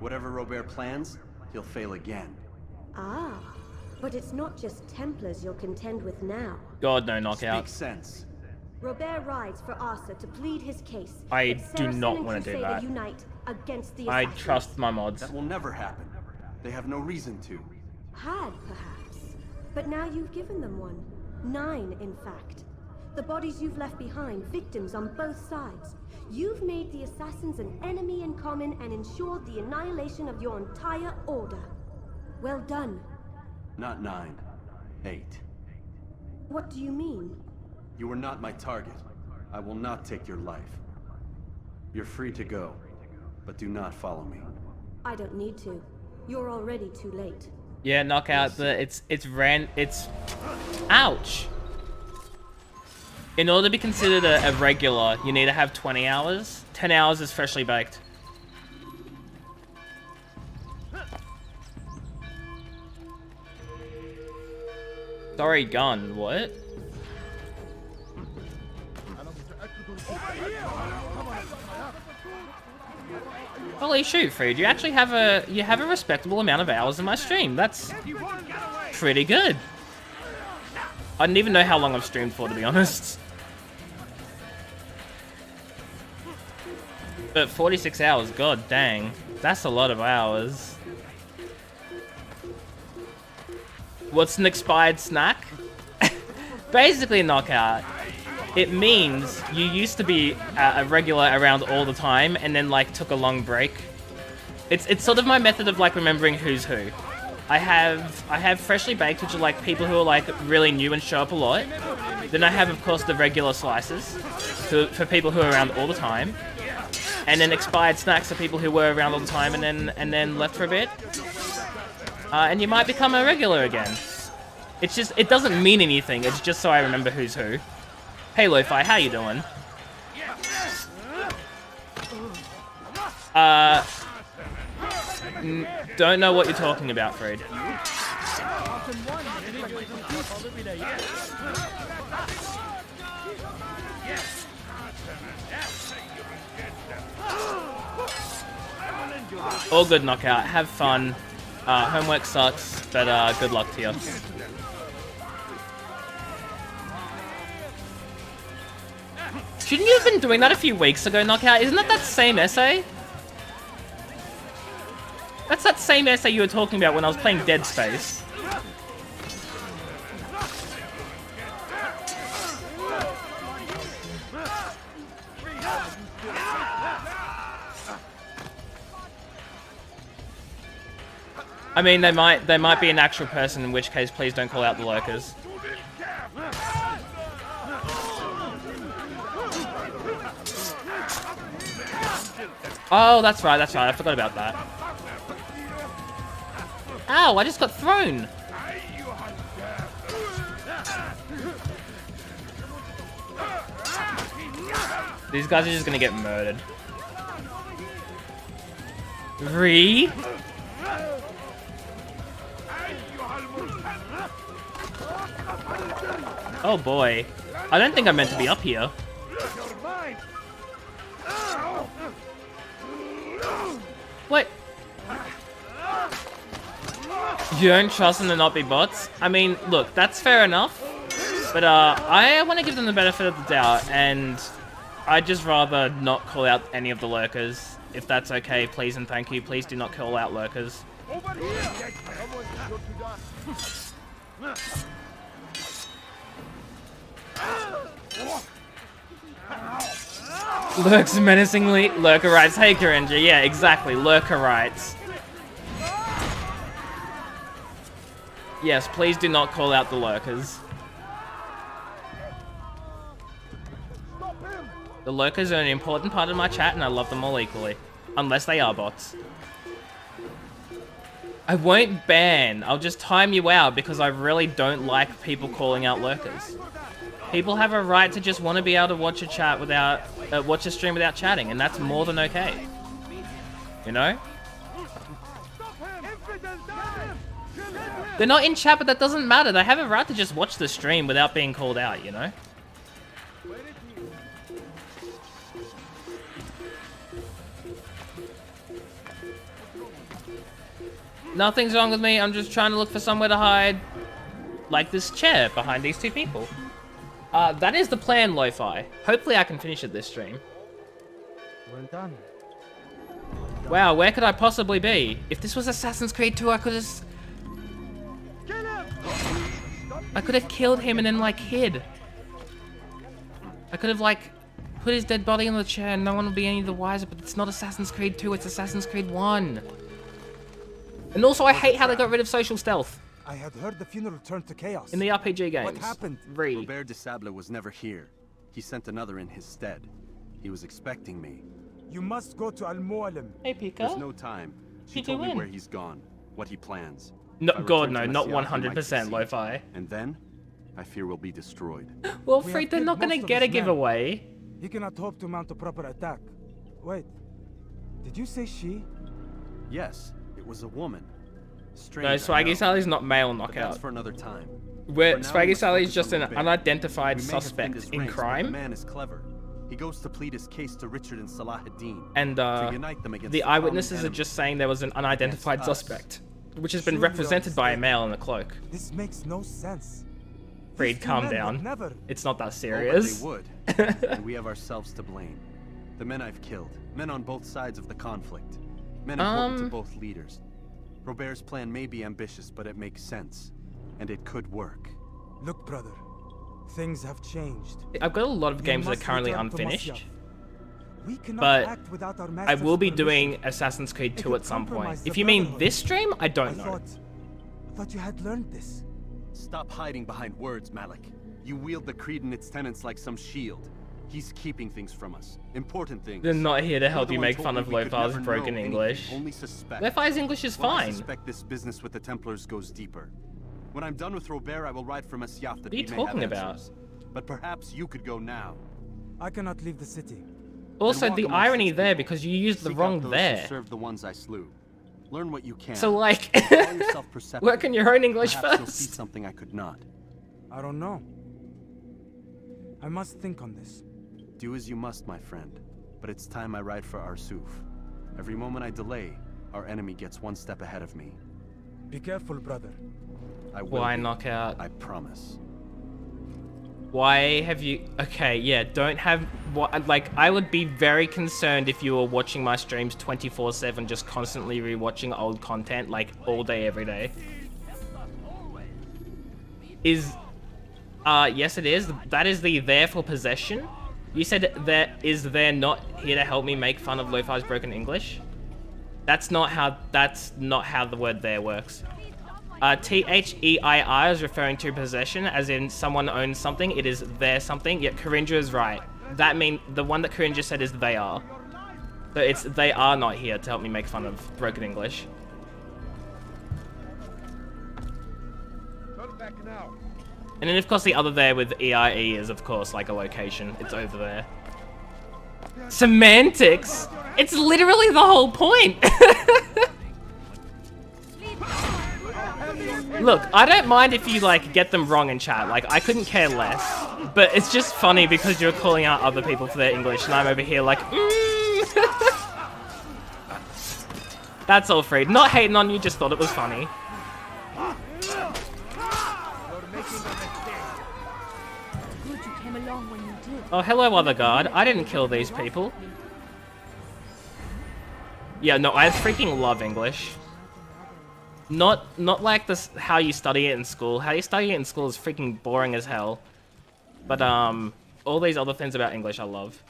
Whatever Robert plans, he'll fail again. Ah, but it's not just Templars you'll contend with now. God, no knockout. Makes sense. Robert rides for Arthur to plead his case. I that do Saracen not and want to do Crusader that. Unite against the I assassins. trust my mods. That will never happen. They have no reason to. Had, perhaps. But now you've given them one. 9, in fact. The bodies you've left behind, victims on both sides. You've made the assassins an enemy in common and ensured the annihilation of your entire order. Well done. Not 9. 8. What do you mean? You were not my target. I will not take your life. You're free to go, but do not follow me. I don't need to. You're already too late. Yeah, knockout. It's ouch. In order to be considered a regular, you need to have 20 hours. 10 hours is freshly baked. Sorry, gun. What? Holy shoot, Freed! You actually have a respectable amount of hours in my stream. That's pretty good. I didn't even know how long I've streamed for, to be honest. But 46 hours, god dang. That's a lot of hours. What's an expired snack? Basically, knockout. It means you used to be a regular around all the time and then like took a long break. It's sort of my method of like remembering who's who. I have freshly baked, which are like people who are like really new and show up a lot. Then I have, of course, the regular slices. for people who are around all the time, and then expired snacks for people who were around all the time and then left for a bit. And you might become a regular again. It's just, it doesn't mean anything. It's just so I remember who's who. Hey, Lo-Fi, how you doing? Don't know what you're talking about, Fred. All good, Knockout. Have fun. Homework sucks, but good luck to you. Shouldn't you have been doing that a few weeks ago, Knockout? Isn't that same essay? That's that same essay you were talking about when I was playing Dead Space. I mean, they might be an actual person, in which case, please don't call out the lurkers. Oh, that's right, I forgot about that. Ow, I just got thrown! These guys are just gonna get murdered. Re? Oh boy. I don't think I'm meant to be up here. What? You don't trust them to not be bots? I mean, look, that's fair enough. But I want to give them the benefit of the doubt, and I'd just rather not call out any of the lurkers. If that's okay, please and thank you. Please do not call out lurkers. Lurks menacingly. Lurker rights. Hey, Kerinja. Yeah, exactly. Lurker rights. Yes, please do not call out the lurkers. The lurkers are an important part of my chat, and I love them all equally. Unless they are bots. I won't ban. I'll just time you out because I really don't like people calling out lurkers. People have a right to just want to be able to watch a chat without, watch a stream without chatting, and that's more than okay. You know? They're not in chat, but that doesn't matter. They have a right to just watch the stream without being called out, you know? Nothing's wrong with me. I'm just trying to look for somewhere to hide. Like this chair behind these two people. That is the plan, Lo-Fi. Hopefully I can finish it this stream. We're done. Wow, where could I possibly be? If this was Assassin's Creed 2, I could have killed him and then, like, hid. I could have, like, put his dead body on the chair and no one would be any the wiser, but it's not Assassin's Creed 2, it's Assassin's Creed 1. And also, I hate how they got rid of social stealth. I had heard the funeral turned to chaos. In the RPG games. What happened? Robert de Sable was never here. He sent another in his stead. He was expecting me. You must go to Al-Mualim. Hey, Pika. There's no time. She told me where he's gone, what he plans. No, God, no, not 100% Lo-Fi. And then, I fear we'll be destroyed. Well, Freed, they're not gonna get a giveaway. He cannot hope to mount a proper attack. Wait, did you say she? Yes, it was a woman. Strange, no, Swaggy Sally's not male but knockout. that's for another time. Where For now, Swaggy we Sally must is just an focus on unidentified We may have suspect thinned his in ranks, but crime. The man is clever. He goes to plead his case to Richard and Salahuddin. And to unite them against the common eyewitnesses are enemy. just saying there was an unidentified Against us. suspect, which has been Surely represented by a male in a cloak. This makes no sense. Freed, These two calm men down. would never. It's not that Oh, serious. but they would. And we have ourselves to blame. The men I've killed, men on both sides of the conflict, men important to both leaders. Robert's plan may be ambitious, but it makes sense, and it could work. Look, brother, things have changed. I've got a lot of You games that are must currently return to unfinished, Moscow. We cannot but act without our I master's will be permission. doing Assassin's Creed It 2 would at some point. compromise the If you mean Brotherhood. this stream, I don't know. I thought you had learned this. Stop hiding behind words, Malik. You wield the creed and its tenets like some shield. He's keeping things from us. Important things. They're not here to help you Everyone make told fun me of we could Lofar's never broken know English. anything, only suspect. Lofar's English is Well, I fine. suspect this business with the Templars goes deeper. When I'm done with Robert, I will ride from Masyaf that What are you we may talking have about? answers. But perhaps you could go now. I cannot leave the city. Also, walk the amongst irony its there, people. because you used the Seek wrong out those there. who serve the ones I slew. Learn what you can. So, like, Call yourself perceptive. work on your own English Perhaps you'll see first. something I could not. I don't know. I must think on this. Do as you must, my friend. But it's time I ride for Arsuf. Every moment I delay, our enemy gets one step ahead of me. Be careful, brother. I will Why be. knockout? I promise. Why have you... Okay, yeah, don't have... Like, I would be very concerned if you were watching my streams 24/7, just constantly rewatching old content, like, all day, every day. Yes it is. That is the there for possession. You said that they're not here to help me make fun of Lofar's broken English? That's not how the word there works. Their is referring to possession, as in someone owns something, it is their something, yet Corinja is right. That means the one that Corinja said is they are. So it's they are not here to help me make fun of broken English. And then of course the other there with EIE is of course like a location. It's over there. Semantics? It's literally the whole point! Look, I don't mind if you like get them wrong in chat, like I couldn't care less. But it's just funny because you're calling out other people for their English and I'm over here like, That's all, Freed. Not hating on you, just thought it was funny. Good you came along when you did. Oh, hello, other guard. I didn't kill these people. Yeah, no, I freaking love English. Not like this, how you study it in school. How you study it in school is freaking boring as hell. But, all these other things about English I love.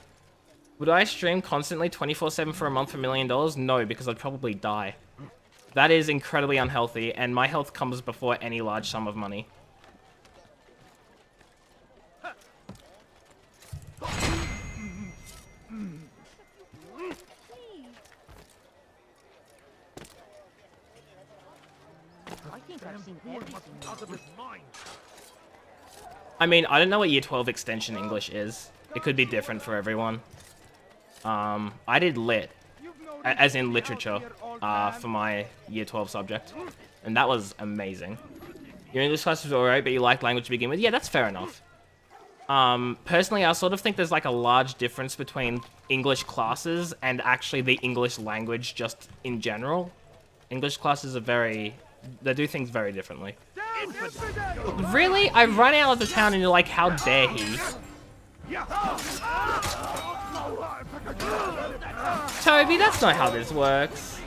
Would I stream constantly 24/7 for a month for $1 million? No, because I'd probably die. That is incredibly unhealthy, and my health comes before any large sum of money. I think I've seen everything. I mean, I don't know what Year 12 Extension English is. It could be different for everyone. I did Lit, as in literature, for my Year 12 subject. And that was amazing. Your English class was alright, but you liked language to begin with? Yeah, that's fair enough. Personally, I sort of think there's like a large difference between English classes and actually the English language just in general. English classes are they do things very differently. Really? I run out of the town and you're like, how dare he? Toby, that's not how this works.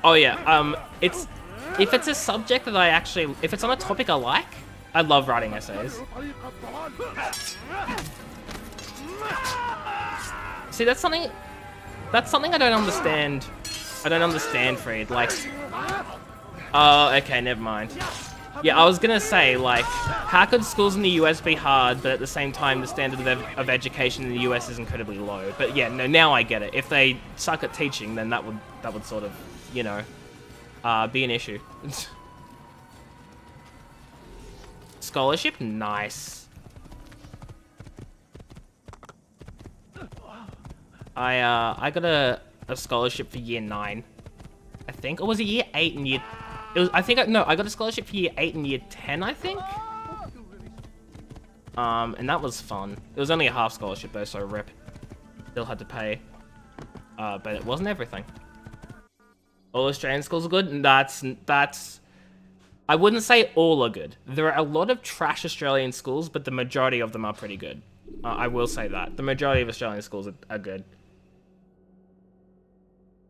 Oh yeah, if it's a subject that if it's on a topic I like, I love writing essays. See, that's something I don't understand. I don't understand, Freed. Like, oh, okay, never mind. Yeah, I was gonna say, like, how could schools in the US be hard, but at the same time the standard of education in the US is incredibly low? But yeah, no, now I get it. If they suck at teaching, then that would sort of, you know, be an issue. Scholarship? Nice. I got a scholarship for year 9, I think, or was it year 8 and year... I got a scholarship for year 8 and year 10, I think? And that was fun. It was only a half scholarship though, so rip. Still had to pay. But it wasn't everything. All Australian schools are good? That's... I wouldn't say all are good. There are a lot of trash Australian schools, but the majority of them are pretty good. I will say that. The majority of Australian schools are good.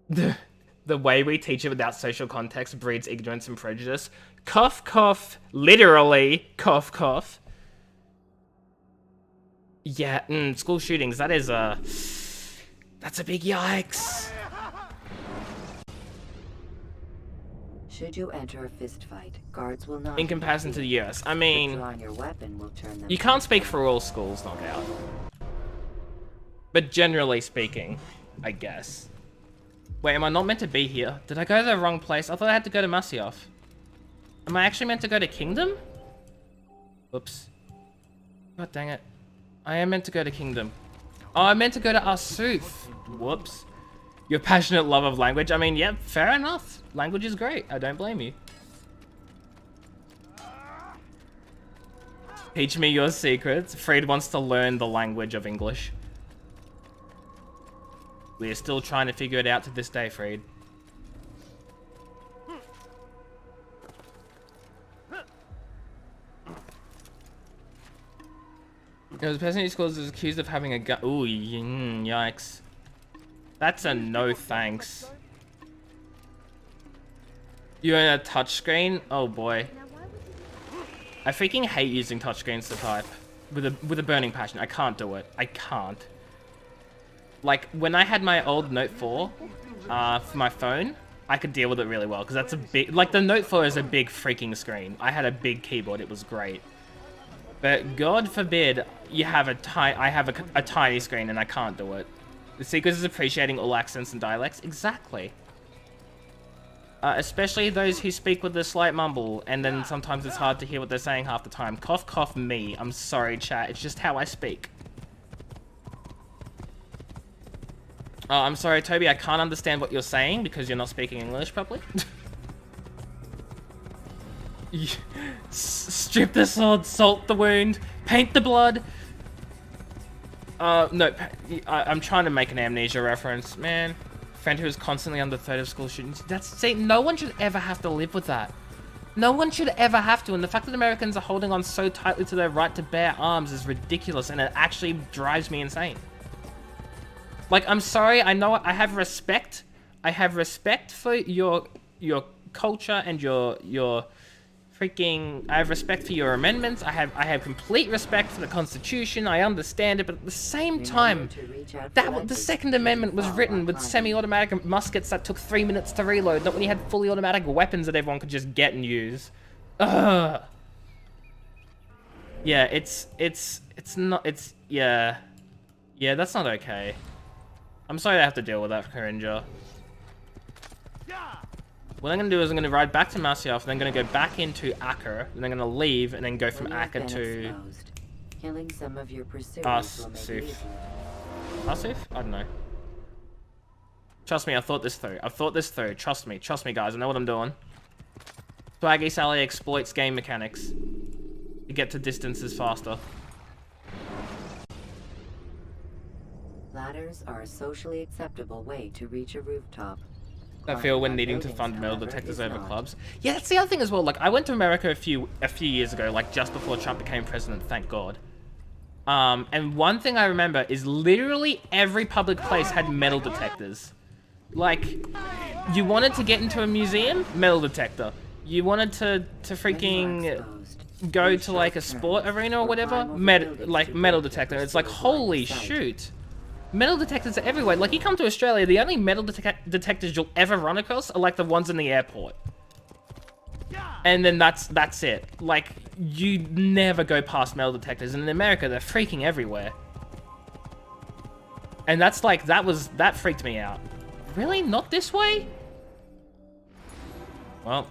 The way we teach it without social context breeds ignorance and prejudice. Cough, cough. Literally. Cough, cough. Yeah, school shootings. That is that's a big yikes. Should you enter a fistfight, guards will not... In comparison to the US. I mean... Withdrawing your weapon will turn them... You can't speak for all schools, Knockout. But generally speaking, I guess. Wait, am I not meant to be here? Did I go to the wrong place? I thought I had to go to Masyaf. Am I actually meant to go to Kingdom? Oops. God dang it. I am meant to go to Kingdom. Oh, I meant to go to Arsuf. Whoops. Your passionate love of language. I mean, yeah, fair enough. Language is great. I don't blame you. Teach me your secrets. Freed wants to learn the language of English. We are still trying to figure it out to this day, Freed. There was a person who schools is accused of having a gun. Ooh, yikes. That's a no thanks. You own a touchscreen? Oh boy. I freaking hate using touchscreens to type. With a burning passion. I can't do it. I can't. Like, when I had my old Note 4 for my phone, I could deal with it really well. Because that's a big... Like, the Note 4 is a big freaking screen. I had a big keyboard. It was great. But God forbid you have I have a tiny screen and I can't do it. The secret is appreciating all accents and dialects. Exactly. Especially those who speak with a slight mumble, and then sometimes it's hard to hear what they're saying half the time. Cough, cough, me. I'm sorry, chat. It's just how I speak. Oh, I'm sorry, Toby. I can't understand what you're saying because you're not speaking English properly. Strip the sword, salt the wound, paint the blood. No, I'm trying to make an Amnesia reference, man. Friend who is constantly on the third of school shootings. See, no one should ever have to live with that. No one should ever have to, and the fact that Americans are holding on so tightly to their right to bear arms is ridiculous, and it actually drives me insane. Like, I'm sorry, I know I have respect. I have respect for your culture and your freaking... I have respect for your amendments. I have complete respect for the Constitution. I understand it, but at the same time, the Second Amendment was written with semi-automatic muskets that took 3 minutes to reload, not when you had fully automatic weapons that everyone could just get and use. Ugh. Yeah, it's not, yeah, that's not okay. I'm sorry I have to deal with that, Corinja. What I'm going to do is I'm going to ride back to Masyaf, and then going to go back into Aker, and then going to leave, and then go from Aker to... Killing some of your pursuers will make it easier. Arsuf? I don't know. Trust me, I thought this through. I've thought this through. Trust me, guys. I know what I'm doing. Swaggy Sally exploits game mechanics to get to distances faster. Ladders are a socially acceptable way to reach a rooftop. I feel when needing to fund metal detectors over clubs. Yeah, that's the other thing as well. Like, I went to America a few years ago, like just before Trump became president, thank God. And one thing I remember is literally every public place had metal detectors. Like, you wanted to get into a museum, metal detector. You wanted to freaking go to like a sport arena or whatever, metal detector. It's like, holy shoot. Metal detectors are everywhere. Like, you come to Australia, the only metal detectors you'll ever run across are like the ones in the airport. And then that's it. Like, you never go past metal detectors. And in America, they're freaking everywhere. And that's like, that freaked me out. Really? Not this way? Well.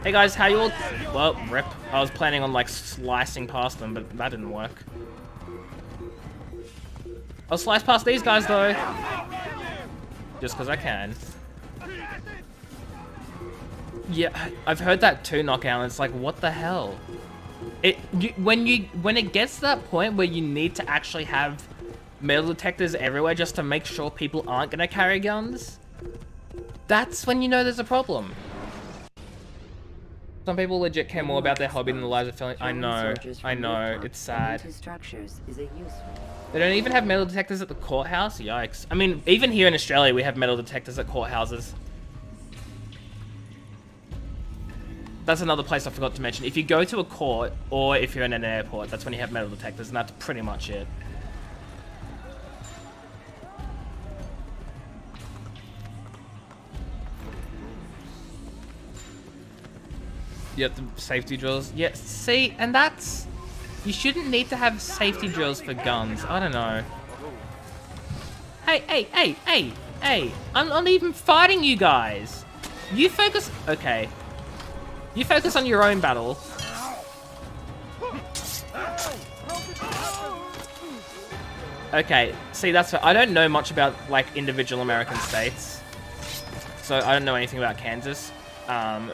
Hey guys, how you all? Well, rip. I was planning on like slicing past them, but that didn't work. I'll slice past these guys though. Just because I can. Yeah, I've heard that too, Knockout, and it's like, what the hell? When it gets to that point where you need to actually have metal detectors everywhere just to make sure people aren't gonna carry guns, that's when you know there's a problem. Some people legit care more about their hobby than the lives of felons. I know, it's sad. They don't even have metal detectors at the courthouse? Yikes. I mean, even here in Australia, we have metal detectors at courthouses. That's another place I forgot to mention. If you go to a court, or if you're in an airport, that's when you have metal detectors, and that's pretty much it. Yeah, the safety drills. Yeah, see, and that's... You shouldn't need to have safety drills for guns. I don't know. Hey! I'm not even fighting you guys. You focus... Okay. You focus on your own battle. Okay, see, that's... I don't know much about, like, individual American states. So I don't know anything about Kansas.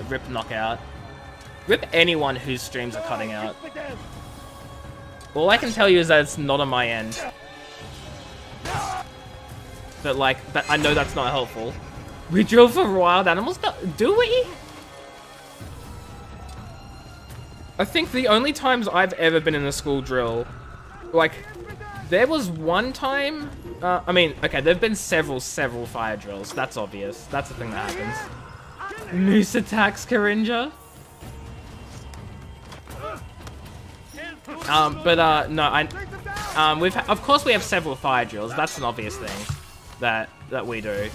Rip Knockout. Rip anyone whose streams are cutting out. All I can tell you is that it's not on my end. But, like, I know that's not helpful. We drill for wild animals? Do we? I think the only times I've ever been in a school drill, like, there was one time... I mean, okay, there've been several fire drills. That's obvious. That's the thing that happens. Moose attacks Carinja. No, of course we have several fire drills. That's an obvious thing that we do.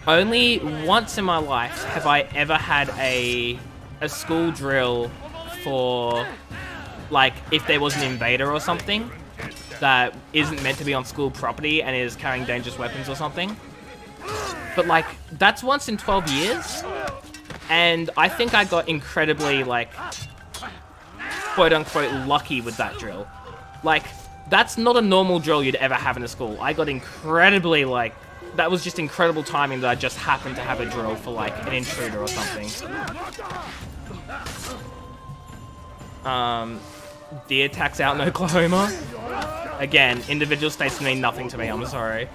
Only once in my life have I ever had a school drill for, like, if there was an invader or something that isn't meant to be on school property and is carrying dangerous weapons or something. But, like, that's once in 12 years. And I think I got incredibly, like, quote-unquote lucky with that drill. Like, that's not a normal drill you'd ever have in a school. I got incredibly, like, that was just incredible timing that I just happened to have a drill for, like, an intruder or something. Deer attacks out in Oklahoma. Again, individual states mean nothing to me, I'm sorry.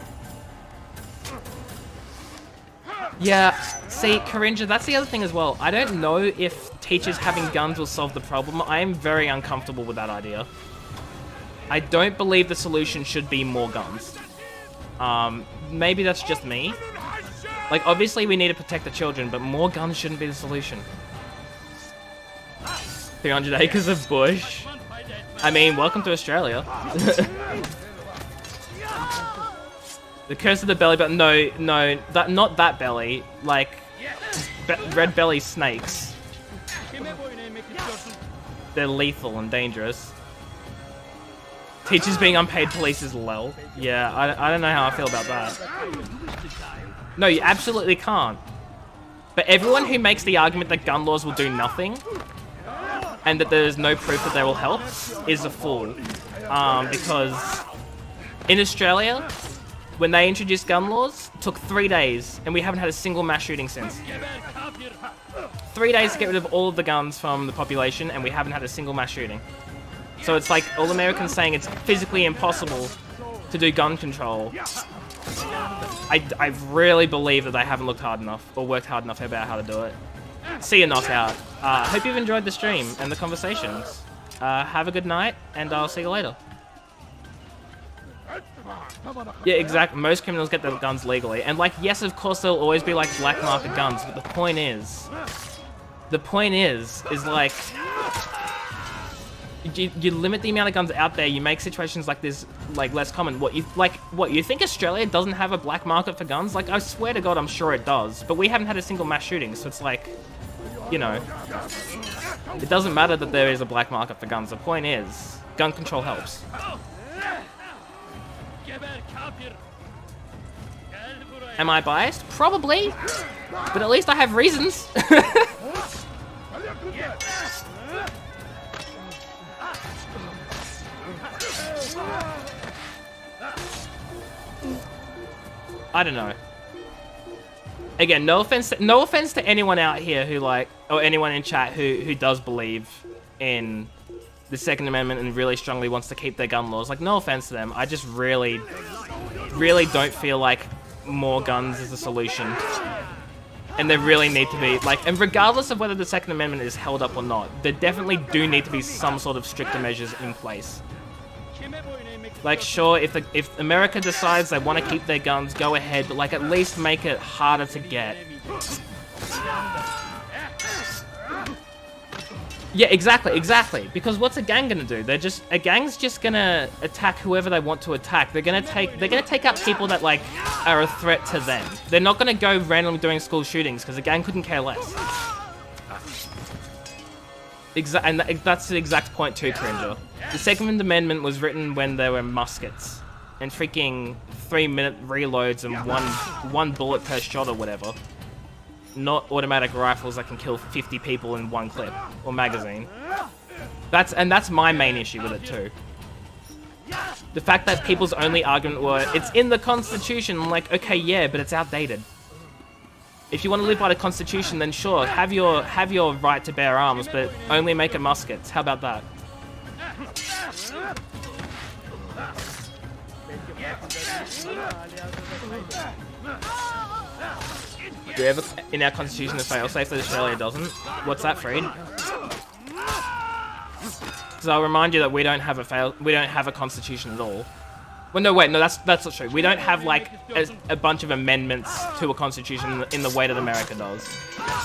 Yeah, see, Carinja, that's the other thing as well. I don't know if teachers having guns will solve the problem. I am very uncomfortable with that idea. I don't believe the solution should be more guns. Maybe that's just me. Like, obviously we need to protect the children, but more guns shouldn't be the solution. 300 acres of bush. I mean, welcome to Australia. The curse of the belly button. No, not that belly. Like, red belly snakes. They're lethal and dangerous. Teachers being unpaid police is lol. Yeah, I don't know how I feel about that. No, you absolutely can't. But everyone who makes the argument that gun laws will do nothing and that there's no proof that they will help is a fool. Because in Australia, when they introduced gun laws, it took 3 days, and we haven't had a single mass shooting since. 3 days to get rid of all of the guns from the population, and we haven't had a single mass shooting. So it's like all Americans saying it's physically impossible to do gun control. I really believe that they haven't looked hard enough, or worked hard enough about how to do it. See you, Knockout. Hope you've enjoyed the stream and the conversations. Have a good night, and I'll see you later. Yeah, exactly. Most criminals get their guns legally. And, like, yes, of course, there'll always be, like, black market guns, but the point is, like, you limit the amount of guns out there, you make situations like this, like, less common. What, you think Australia doesn't have a black market for guns? Like, I swear to God, I'm sure it does. But we haven't had a single mass shooting, so it's like, you know, it doesn't matter that there is a black market for guns. The point is, gun control helps. Am I biased? Probably. But at least I have reasons. I don't know. Again, no offense to anyone out here who, like, or anyone in chat who does believe in the Second Amendment and really strongly wants to keep their gun laws. Like, no offense to them. I just really don't feel like more guns is the solution. And there really need to be, like, and regardless of whether the Second Amendment is held up or not, there definitely do need to be some sort of stricter measures in place. Like, sure, if America decides they want to keep their guns, go ahead, but, like, at least make it harder to get. Yeah, exactly. Because what's a gang gonna do? A gang's just gonna attack whoever they want to attack. They're gonna take out people that, like, are a threat to them. They're not gonna go randomly doing school shootings because a gang couldn't care less. And that's the exact point too, Cringer. The Second Amendment was written when there were muskets and freaking 3-minute reloads and one bullet per shot or whatever. Not automatic rifles that can kill 50 people in one clip or magazine. That's my main issue with it too. The fact that people's only argument were, it's in the Constitution. I'm like, okay, yeah, but it's outdated. If you want to live by the Constitution, then sure, have your right to bear arms, but only make it muskets. How about that? Do we have in our Constitution a failsafe that Australia doesn't? What's that, Freed? Because I'll remind you that we don't have a Constitution at all. Well, no, wait, no, that's not true. We don't have like a bunch of amendments to a Constitution in the way that America does.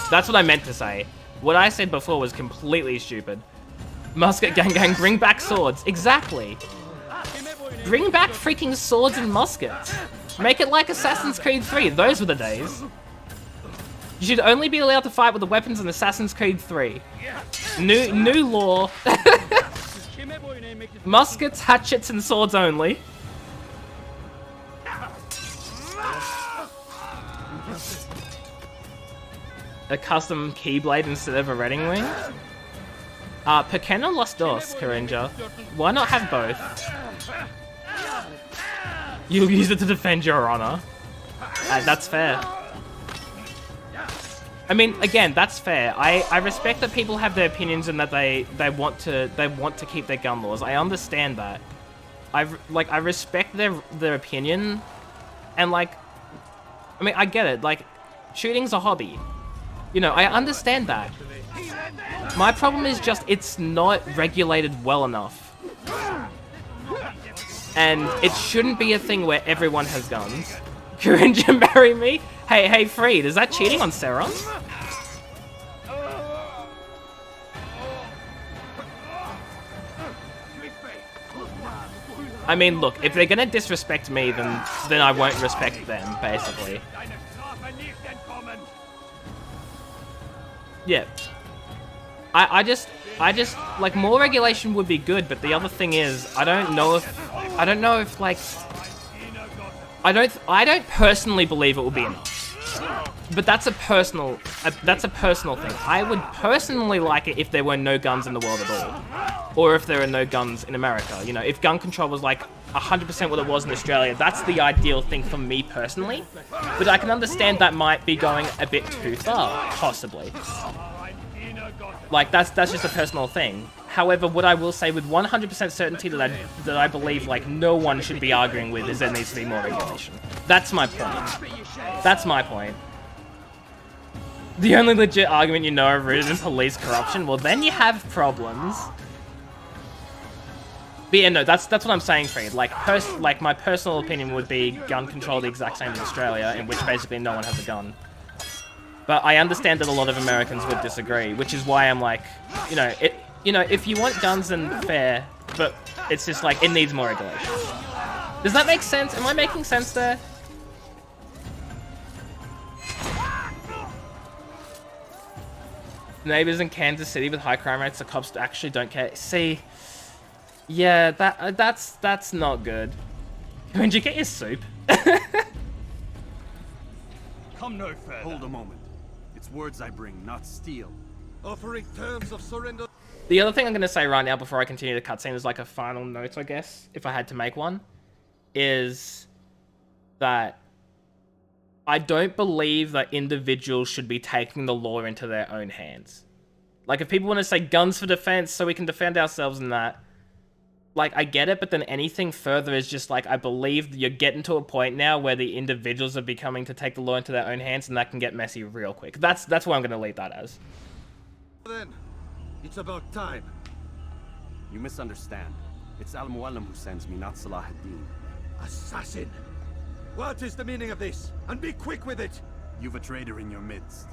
That's what I meant to say. What I said before was completely stupid. Musket gang, bring back swords. Exactly. Bring back freaking swords and muskets. Make it like Assassin's Creed 3. Those were the days. You should only be allowed to fight with the weapons in Assassin's Creed 3. New law. Muskets, hatchets, and swords only. A custom keyblade instead of a redding wing? Pequeno Los Dos, Karinja. Why not have both? You'll use it to defend your honor. That's fair. I mean, again, that's fair. I respect that people have their opinions and that they want to keep their gun laws. I understand that. I respect their opinion, and like, I mean, I get it. Like, shooting's a hobby. You know, I understand that. My problem is just it's not regulated well enough. And it shouldn't be a thing where everyone has guns. Corinja, marry me? Hey, Freed, is that cheating on Serons? I mean, look, if they're gonna disrespect me, then I won't respect them, basically. Yeah. I just, like, more regulation would be good, but the other thing is, I don't know if, like, I don't personally believe it will be enough. But that's a personal thing. I would personally like it if there were no guns in the world at all. Or if there are no guns in America. You know, if gun control was like 100% what it was in Australia, that's the ideal thing for me personally. But I can understand that might be going a bit too far, possibly. Like, that's just a personal thing. However, what I will say with 100% certainty that I believe, like, no one should be arguing with is there needs to be more regulation. That's my point. That's my point. The only legit argument you know of is police corruption. Well, then you have problems. But yeah, no, that's what I'm saying, Freed. Like, my personal opinion would be gun control the exact same as Australia, in which basically no one has a gun. But I understand that a lot of Americans would disagree, which is why I'm like, you know, if you want guns, then fair, but it's just like, it needs more regulation. Does that make sense? Am I making sense there? Neighbors in Kansas City with high crime rates, the cops actually don't care. See, yeah, that's not good. Did you get your soup? Come no further. Hold a moment. It's words I bring, not steel. Offering terms of surrender. The other thing I'm going to say right now before I continue the cutscene is like a final note, I guess, if I had to make one, is that I don't believe that individuals should be taking the law into their own hands. Like, if people want to say guns for defense so we can defend ourselves and that, like, I get it, but then anything further is just like, I believe you're getting to a point now where the individuals are becoming to take the law into their own hands, and that can get messy real quick. That's what I'm going to leave that as. Then, it's about time. You misunderstand. It's Al-Mualim who sends me, not Salah ad-Din. Assassin! What is the meaning of this? And be quick with it! You've a traitor in your midst.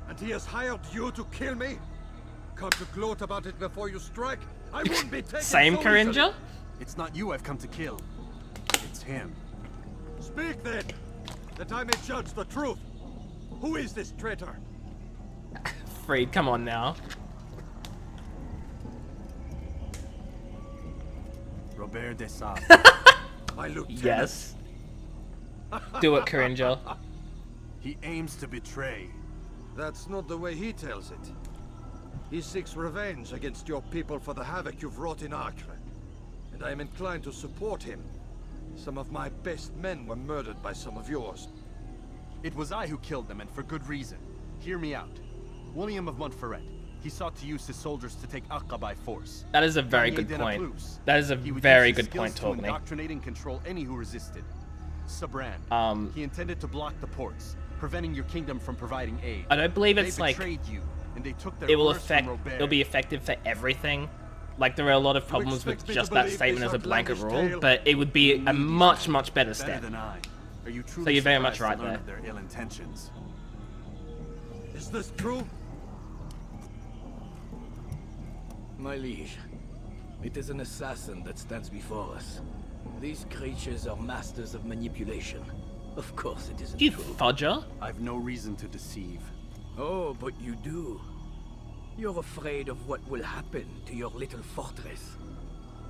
And he has hired you to kill me? Come to gloat about it before you strike? I won't be taken Same so Karinja? easily. It's not you I've come to kill. It's him. Speak then, that I may judge the truth. Who is this traitor? Freed, come on now. Robert de Sable. My lieutenant. Yes. Do it, Cringer. He aims to betray. That's not the way he tells it. He seeks revenge against your people for the havoc you've wrought in Acre. And I am inclined to support him. Some of my best men were murdered by some of yours. It was I who killed them, and for good reason. Hear me out. William of Montferrat. He sought to use his soldiers to take Acre by force. That is a very good point. That is a very good point, to Torgny. indoctrinate and control any who resisted. Sabrand. He intended to block the ports, preventing your kingdom from providing aid. I don't believe it's they like betrayed you, and they took their it will worst from affect. Robert. It'll be effective for everything. Like there are a lot of problems with just that statement as a blanket rule, but it would be a much better step. Than I. Are you truly So you're very much surprised right to learn there. of their ill intentions? Is this true? My liege, it is an assassin that stands before us. These creatures are masters of manipulation. Of course it isn't You true. fudger. I've no reason to deceive. Oh, but you do. You're afraid of what will happen to your little fortress.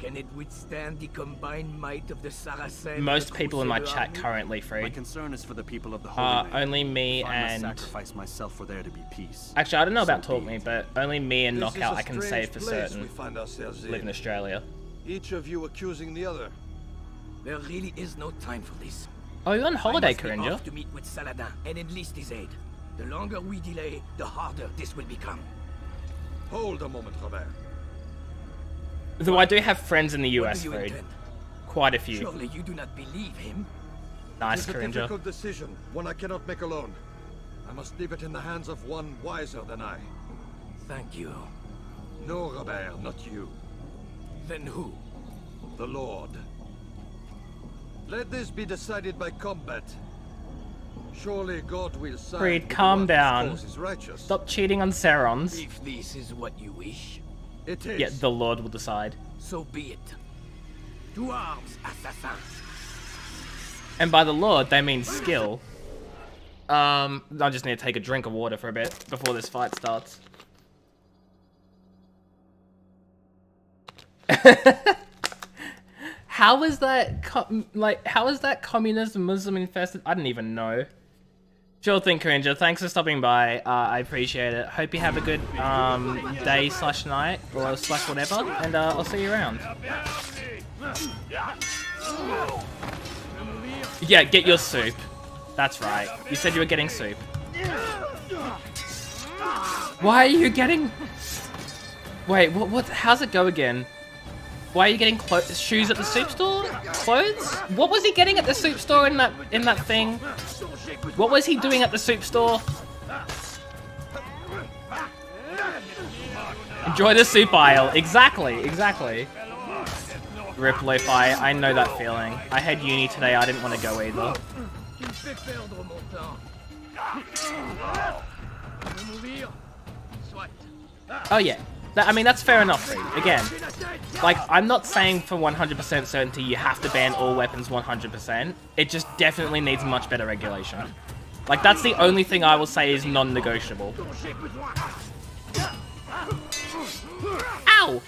Can it withstand the combined might of the Saracen? Most people in my chat currently, My Freed. concern is for the people of the Holy Land. Only me If I must and... sacrifice myself for there to be peace. Actually, I don't know about So be Talk Me, but only me and This is Knockout a I can say strange for place certain we find ourselves live in Australia. Each of you accusing the other. There really is no time for this. Oh, you're on holiday, I must be Cringer. off to meet with Saladin and enlist his aid. The longer we delay, the harder this will become. Hold a moment, Robert. Though I do have friends in the What US, do you Freed. intend? Quite a few. Surely you do not believe him? Nice, It's a Cringer. difficult decision, one I cannot make alone. I must leave it in the hands of one wiser than I. Thank you. No, Robert, not you. Then who? The Lord. Let this be decided by combat. Surely God will side Freed, with calm one whose down. cause is righteous. Stop cheating on Sarons. If this is what you wish, it is. Yeah, the Lord will decide. So be it. To arms, assassins. And by the Lord, they mean skill. I just need to take a drink of water for a bit before this fight starts. How is that how is that communism Muslim infested? I didn't even know. Sure thing, Cringer. Thanks for stopping by. I appreciate it. Hope you have a good day / night or / whatever, and I'll see you around. Yeah, get your soup. That's right. You said you were getting soup. Why are you getting? Wait, what? How's it go again? Why are you getting shoes at the soup store? Clothes? What was he getting at the soup store in that thing? What was he doing at the soup store? Enjoy the soup aisle. Exactly. Rip Lo-Fi, I know that feeling. I had uni today, I didn't want to go either. Oh yeah. I mean, that's fair enough, Reed. Again, like, I'm not saying for 100% certainty you have to ban all weapons 100%. It just definitely needs much better regulation. Like, that's the only thing I will say is non-negotiable. Ow!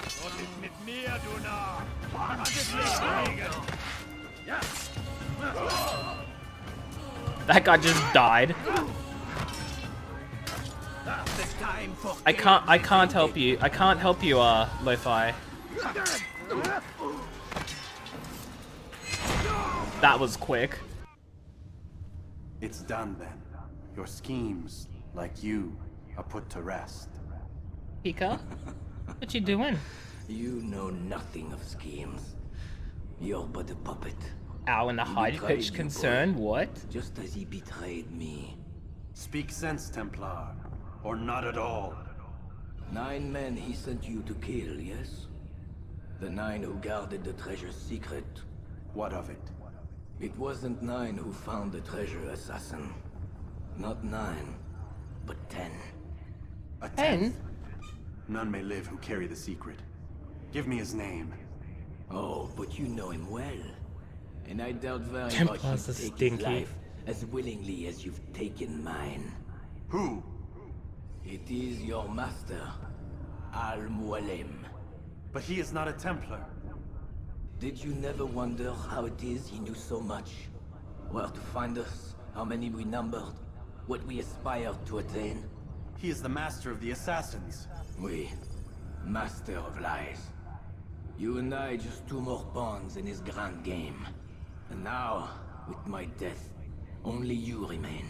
That guy just died. I can't help you. I can't help you, Lo-Fi. That was quick. It's done then. Your schemes, like you, are put to rest. Pika? What you doing? You know nothing of schemes. You're but a puppet. Ow, in the high-pitched concern? What? Just as he betrayed me. Speak sense, Templar. Or not at all. 9 men he sent you to kill, yes? The 9 who guarded the treasure's secret. What of it? It wasn't 9 who found the treasure, assassin. Not 9, but 10. A 10th? None may live who carry the secret. Give me his name. Oh, but you know him well. And I doubt very much Templars you'd are take stinky. his life as willingly as you've taken mine. Who? It is your master, Al-Mualim. But he is not a Templar. Did you never wonder how it is he knew so much? Where to find us, how many we numbered, what we aspired to attain? He is the master of the assassins. We, master of lies. You and I just two more pawns in his grand game. And now, with my death, only you remain.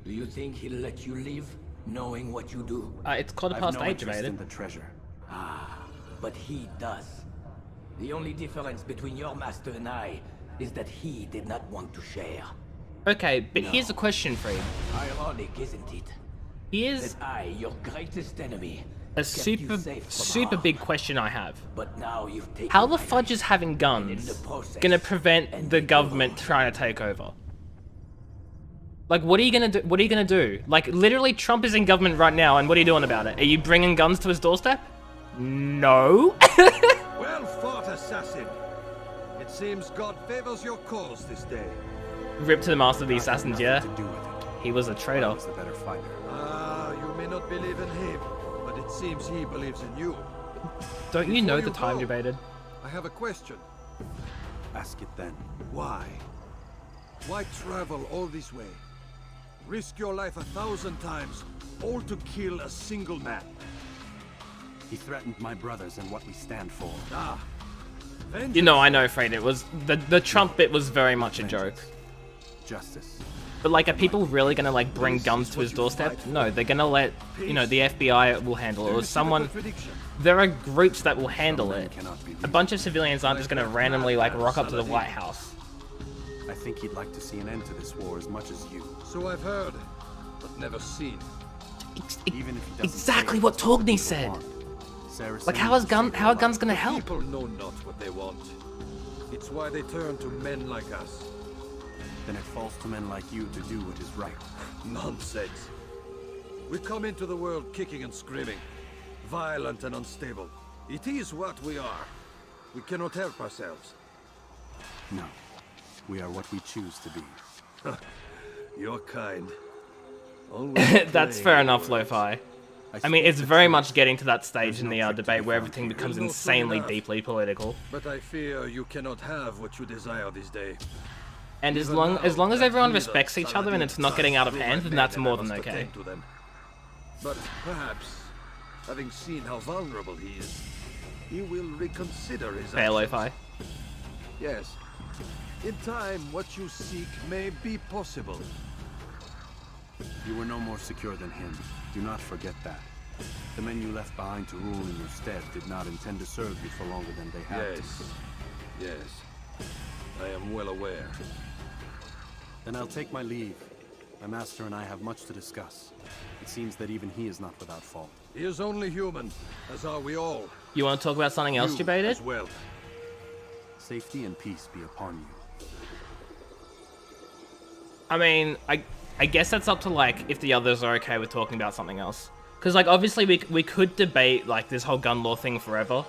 Do you think he'll let you live, knowing what you do? It's quarter past 8, Javaden. The treasure. Ah, but he does. The only difference between your master and I is that he did not want to share. Okay, but here's a question for you. Ironic, isn't it? Here's that I, your greatest enemy, a super big question I have. But now you've taken how the fudge is having guns gonna prevent the government trying to take over? Like, what are you gonna do? What are you gonna do? Like, literally, Trump is in government right now, and what are you doing about it? Are you bringing guns to his doorstep? No. Well fought, assassin. It seems God favors your cause this day. Rip to the master of the assassins, yeah. He was a traitor. The better fighter. You may not believe in him, but it seems he believes in you. Don't you know the time debated? I have a question. Ask it then. Why? Why travel all this way? Risk your life 1,000 times, all to kill a single man. He threatened my brothers and what we stand for. Ah. You know, I know, Fred. It was the Trump bit was very much a joke. Justice. But like, are people really gonna like bring guns to his doorstep? No, they're gonna let, you know, the FBI will handle it, or someone. There are groups that will handle it. A bunch of civilians aren't just gonna randomly like rock up to the White House. I think he'd like to see an end to this war as much as you. So I've heard, but never seen. Even if he exactly what Torgny said. Like, how are guns gonna help? People know not what they want. It's why they turn to men like us. Then it falls to men like you to do what is right. Nonsense. We come into the world kicking and screaming, violent and unstable. It is what we are. We cannot help ourselves. No. We are what we choose to be. You're kind. That's fair enough, Lo-Fi. I mean, it's very much getting to that stage in the debate where everything becomes insanely deeply political. But I fear you cannot have what you desire this day. And as long as everyone respects each other and it's not getting out of hand, then that's more than okay. But perhaps, having seen how vulnerable he is, he will reconsider his Fair, Lo-Fi. Yes. In time, what you seek may be possible. You were no more secure than him. Do not forget that. The men you left behind to rule in your stead did not intend to serve you for longer than they had to. Yes. I am well aware. Then I'll take my leave. My master and I have much to discuss. It seems that even he is not without fault. He is only human, as are we all. You want to talk about something else, debated? As well. Safety and peace be upon you. I mean, I guess that's up to, like, if the others are okay with talking about something else. Because, like, obviously we could debate, like, this whole gun law thing forever.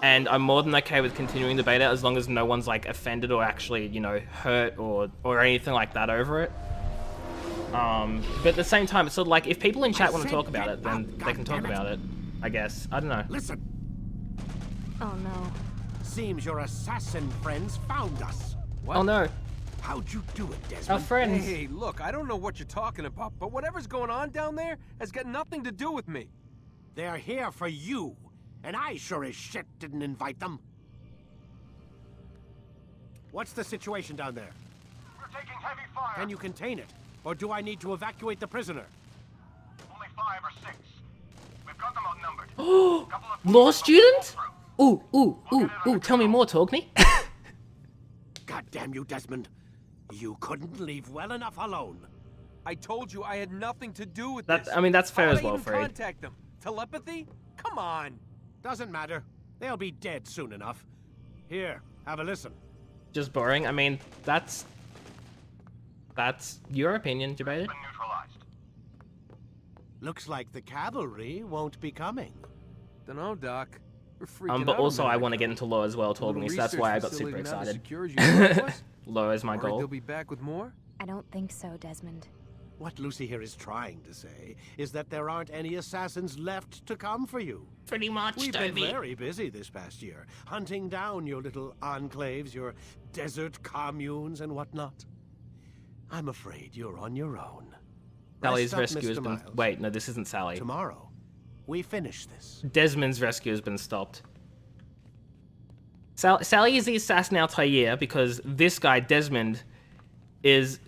And I'm more than okay with continuing to debate it as long as no one's, like, offended or actually, you know, hurt or anything like that over it. But at the same time, it's sort of like, if people in chat want to talk about it, then they can talk about it, I guess. I don't know. Listen. Oh, no. Seems your assassin friends found us. What? Oh, no. How'd you do it, Desmond? Our friends. Hey, look, I don't know what you're talking about, but whatever's going on down there has got nothing to do with me. They're here for you, and I sure as shit didn't invite them. What's the situation down there? We're taking heavy fire. Can you contain it? Or do I need to evacuate the prisoner? Only 5 or 6. We've got them outnumbered. Oh, law student? Ooh, tell me more, Torgny. God damn you, Desmond. You couldn't leave well enough alone. I told you I had nothing to do with this. this. I mean, that's fair as well, Fred. Fred. Contact them. Telepathy? Come on. Doesn't matter. They'll be dead soon enough. Here, have a listen. Just boring. I mean, that's your opinion, Jabata. Looks like the cavalry won't be coming. Dunno, Doc. We're freaking but out also I want to get into law as well, Torgny, so that's why I got super excited. Law is my goal. They'll be back with more? I don't think so, Desmond. What Lucy here is trying to say is that there aren't any assassins left to come for you. Pretty much, We've Toby. been very busy this past year, hunting down your little enclaves, your desert communes and whatnot. I'm afraid you're on your own. Sally's Rest up, rescue has Mr. been... Miles. Wait, no, this isn't Sally. Tomorrow, we finish this. Desmond's rescue has been stopped. Sally is the assassin Altair because this guy, Desmond, is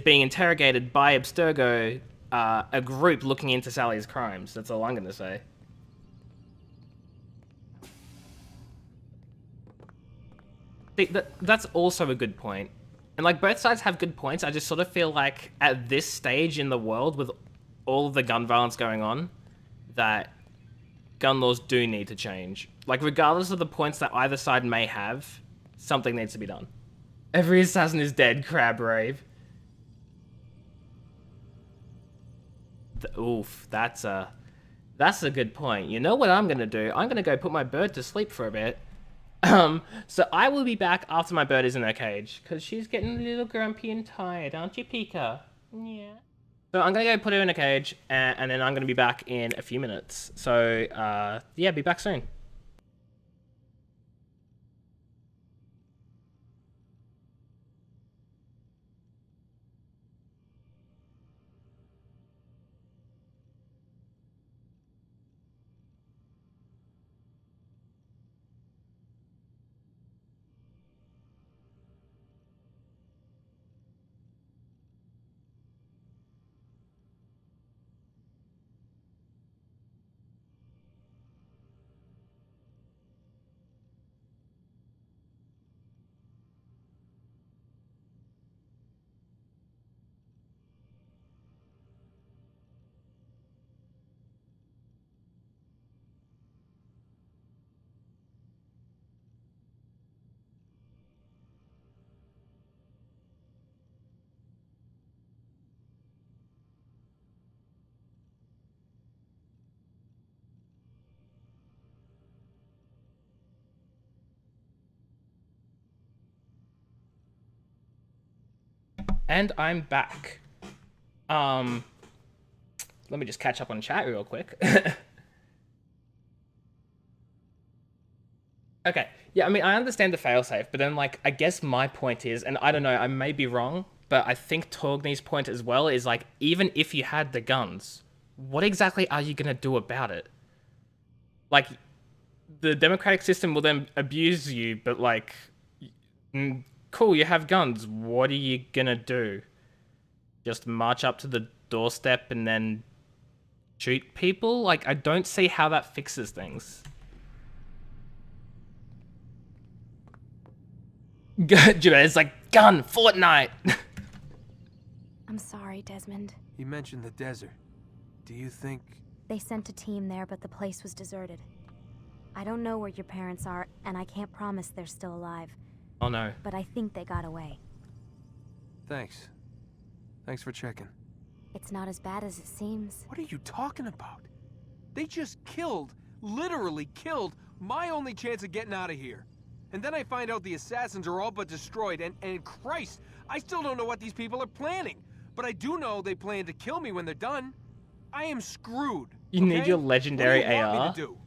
being interrogated by Abstergo, a group looking into Sally's crimes. That's all I'm going to say. See, that's also a good point. And, like, both sides have good points. I just sort of feel like at this stage in the world, with all of the gun violence going on, that gun laws do need to change. Like, regardless of the points that either side may have, something needs to be done. Every assassin is dead, Crab Rave. Oof, that's a good point. You know what I'm gonna do? I'm gonna go put my bird to sleep for a bit. So I will be back after my bird is in her cage, because she's getting a little grumpy and tired, aren't you, Pika? Yeah. So I'm gonna go put her in a cage, and then I'm gonna be back in a few minutes. So, yeah, be back soon. And I'm back. Let me just catch up on chat real quick. Okay, yeah, I mean, I understand the failsafe, but then, like, I guess my point is, and I don't know, I may be wrong, but I think Torgny's point as well is, like, even if you had the guns, what exactly are you gonna do about it? Like, the democratic system will then abuse you, but, like, cool, you have guns, what are you gonna do? Just march up to the doorstep and then shoot people? Like, I don't see how that fixes things. It's like, gun, Fortnite! I'm sorry, Desmond. You mentioned the desert. Do you think... They sent a team there, but the place was deserted. I don't know where your parents are, and I can't promise they're still alive. Oh no. But I think they got away. Thanks. Thanks for checking. It's not as bad as it seems. What are you talking about? They just killed, literally killed, my only chance of getting out of here. And then I find out the assassins are all but destroyed, and Christ, I still don't know what these people are planning. But I do know they plan to kill me when they're done. I am screwed. You need your legendary what do you AR. want me to do?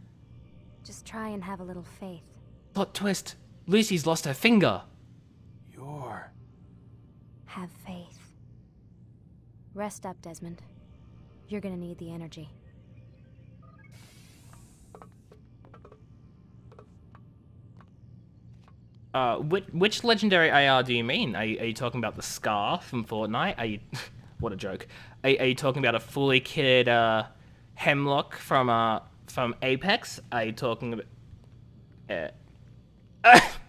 Just try and have a little faith. Plot twist. Lucy's lost her finger. Have faith. Rest up, Desmond. You're gonna need the energy. Which legendary AR do you mean? Are you talking about the Scar from Fortnite? Are you... what a joke. Are you talking about a fully kitted Hemlock from Apex? Are you talking about...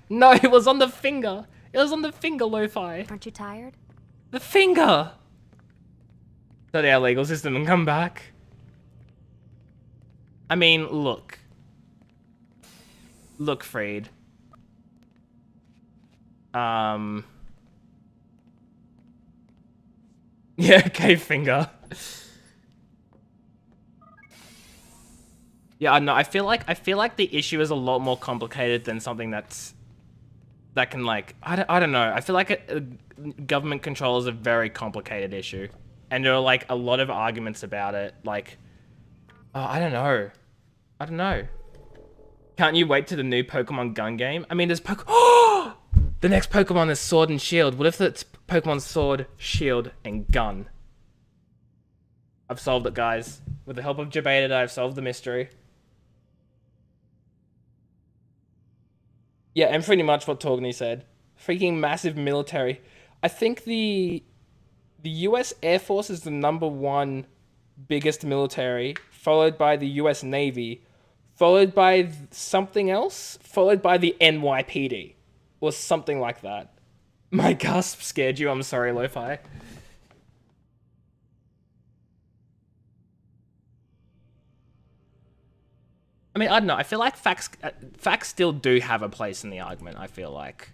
no, it was on the finger. It was on the finger, Lo-Fi. Aren't you tired? The finger! Study our legal system and come back. I mean, look. Look, Freed. Yeah, okay, finger. Yeah, no, I feel like the issue is a lot more complicated than something that can, like, I don't know. I feel like government control is a very complicated issue, And there are like a lot of arguments about it. Like, oh, I don't know. I don't know. Can't you wait to the new Pokemon Gun game? I mean, there's Oh! The next Pokemon is Sword and Shield. What if it's Pokemon Sword, Shield, and Gun? I've solved it, guys. With the help of Jebaited, I've solved the mystery. Yeah, and pretty much what Torgny said. Freaking massive military. I think the US Air Force is the #1 biggest military, followed by the US Navy, followed by something else, followed by the NYPD, or something like that. My gasp scared you, I'm sorry, Lo-Fi. I mean, I don't know. I feel like facts still do have a place in the argument, I feel like.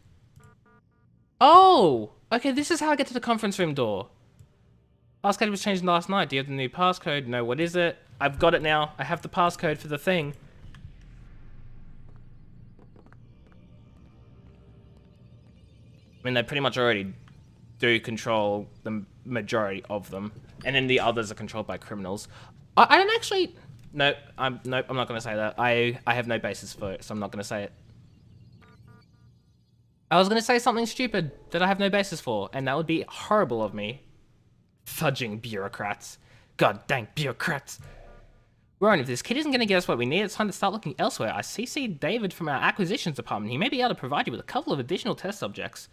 Oh! Okay, this is how I get to the conference room door. Passcode was changed last night. Do you have the new passcode? No, what is it? I've got it now. I have the passcode for the thing. I mean, they pretty much already do control the majority of them. And then the others are controlled by criminals. I don't actually... Nope, I'm not going to say that. I have no basis for it, so I'm not going to say it. I was going to say something stupid that I have no basis for, and that would be horrible of me. Fudging bureaucrats. God dang bureaucrats. Rowan, if this kid isn't going to get us what we need, it's time to start looking elsewhere. I CC'd David from our acquisitions department. He may be able to provide you with a couple of additional test subjects,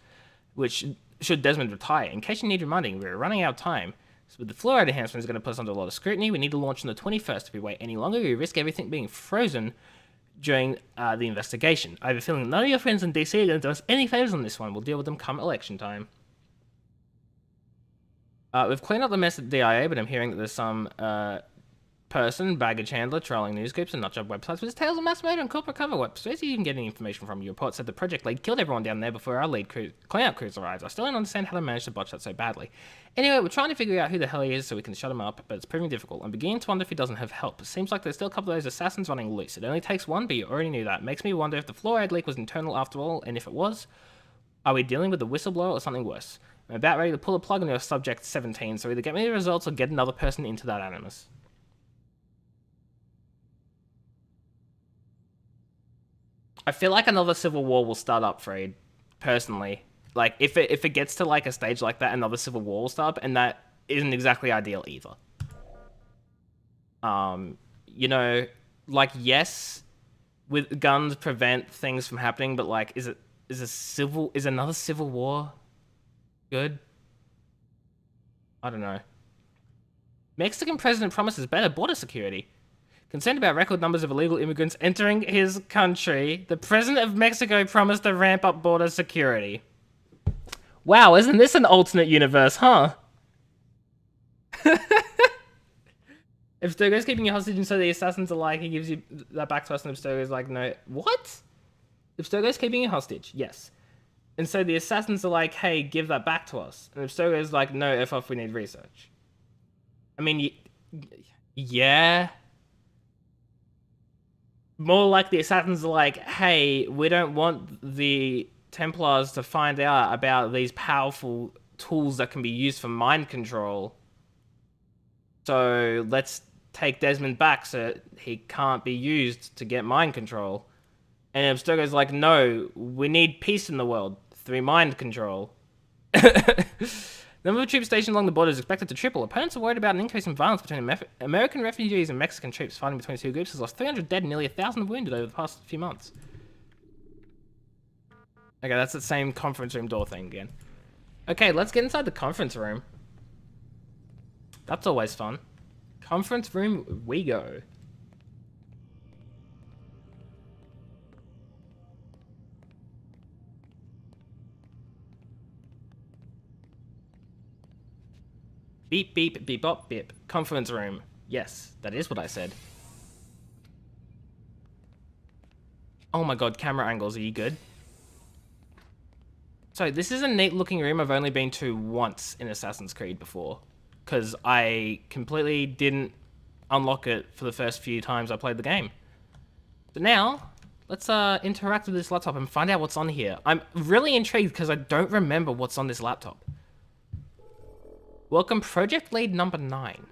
which, should Desmond retire. In case you need reminding, we're running out of time. So with the fluoride enhancement is going to put us under a lot of scrutiny. We need to launch on the 21st. If we wait any longer, we risk everything being frozen during the investigation. I have a feeling none of your friends in DC are going to do us any favors on this one. We'll deal with them come election time. We've cleaned up the mess at DIA, but I'm hearing that there's some person, baggage handler, trolling news groups and nutjob websites with his tales of mass murder and corporate cover. What persuades you can get any information from? Your report said the project lead killed everyone down there before our lead cleanout crews arrived. I still don't understand how they managed to botch that so badly. Anyway, we're trying to figure out who the hell he is so we can shut him up, but it's proving difficult. I'm beginning to wonder if he doesn't have help. It seems like there's still a couple of those assassins running loose. It only takes one, but you already knew that. It makes me wonder if the fluoride leak was internal after all, and if it was, are we dealing with a whistleblower or something worse? I'm about ready to pull a plug on your subject 17, so either get me the results or get another person into that animus. I feel like another civil war will start up, Freed, personally. Like, if it gets to, like, a stage like that, another civil war will start up, and that isn't exactly ideal either. You know, like, yes, with guns prevent things from happening, but, like, is another civil war good? I don't know. Mexican president promises better border security. Concerned about record numbers of illegal immigrants entering his country, the president of Mexico promised to ramp up border security. Wow, isn't this an alternate universe, huh? If Sturgo's keeping you hostage and so the assassins are like, he gives you that back to us, and if Sturgo's like, no. What? If Sturgo's keeping you hostage, yes. And so the assassins are like, hey, give that back to us. And if Sturgo's like, no, F off, we need research. I mean, yeah. More like the assassins are like, hey, we don't want the Templars to find out about these powerful tools that can be used for mind control. So let's take Desmond back so he can't be used to get mind control. And Abstergo's like, no, we need peace in the world through mind control. The number of troops stationed along the border is expected to triple. Opponents are worried about an increase in violence between American refugees and Mexican troops. Fighting between the two groups has lost 300 dead and nearly 1,000 wounded over the past few months. Okay, that's the same conference room door thing again. Okay, let's get inside the conference room. That's always fun. Conference room we go. Beep, beep, beep, bop, beep. Conference room. Yes, that is what I said. Oh my god, camera angles, are you good? So, this is a neat looking room I've only been to once in Assassin's Creed before. Because I completely didn't unlock it for the first few times I played the game. So now, let's interact with this laptop and find out what's on here. I'm really intrigued because I don't remember what's on this laptop. Welcome Project Lead number 9.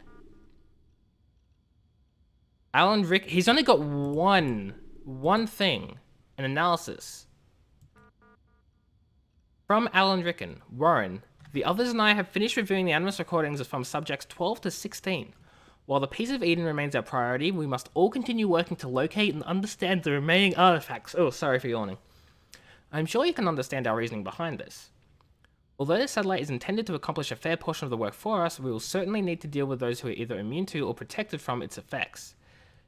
Alan Rick, he's only got one thing, an analysis. From Alan Rickon, Warren, the others and I have finished reviewing the Animus recordings from subjects 12 to 16. While the Piece of Eden remains our priority, we must all continue working to locate and understand the remaining artifacts. Oh, sorry for yawning. I'm sure you can understand our reasoning behind this. Although the satellite is intended to accomplish a fair portion of the work for us, we will certainly need to deal with those who are either immune to or protected from its effects.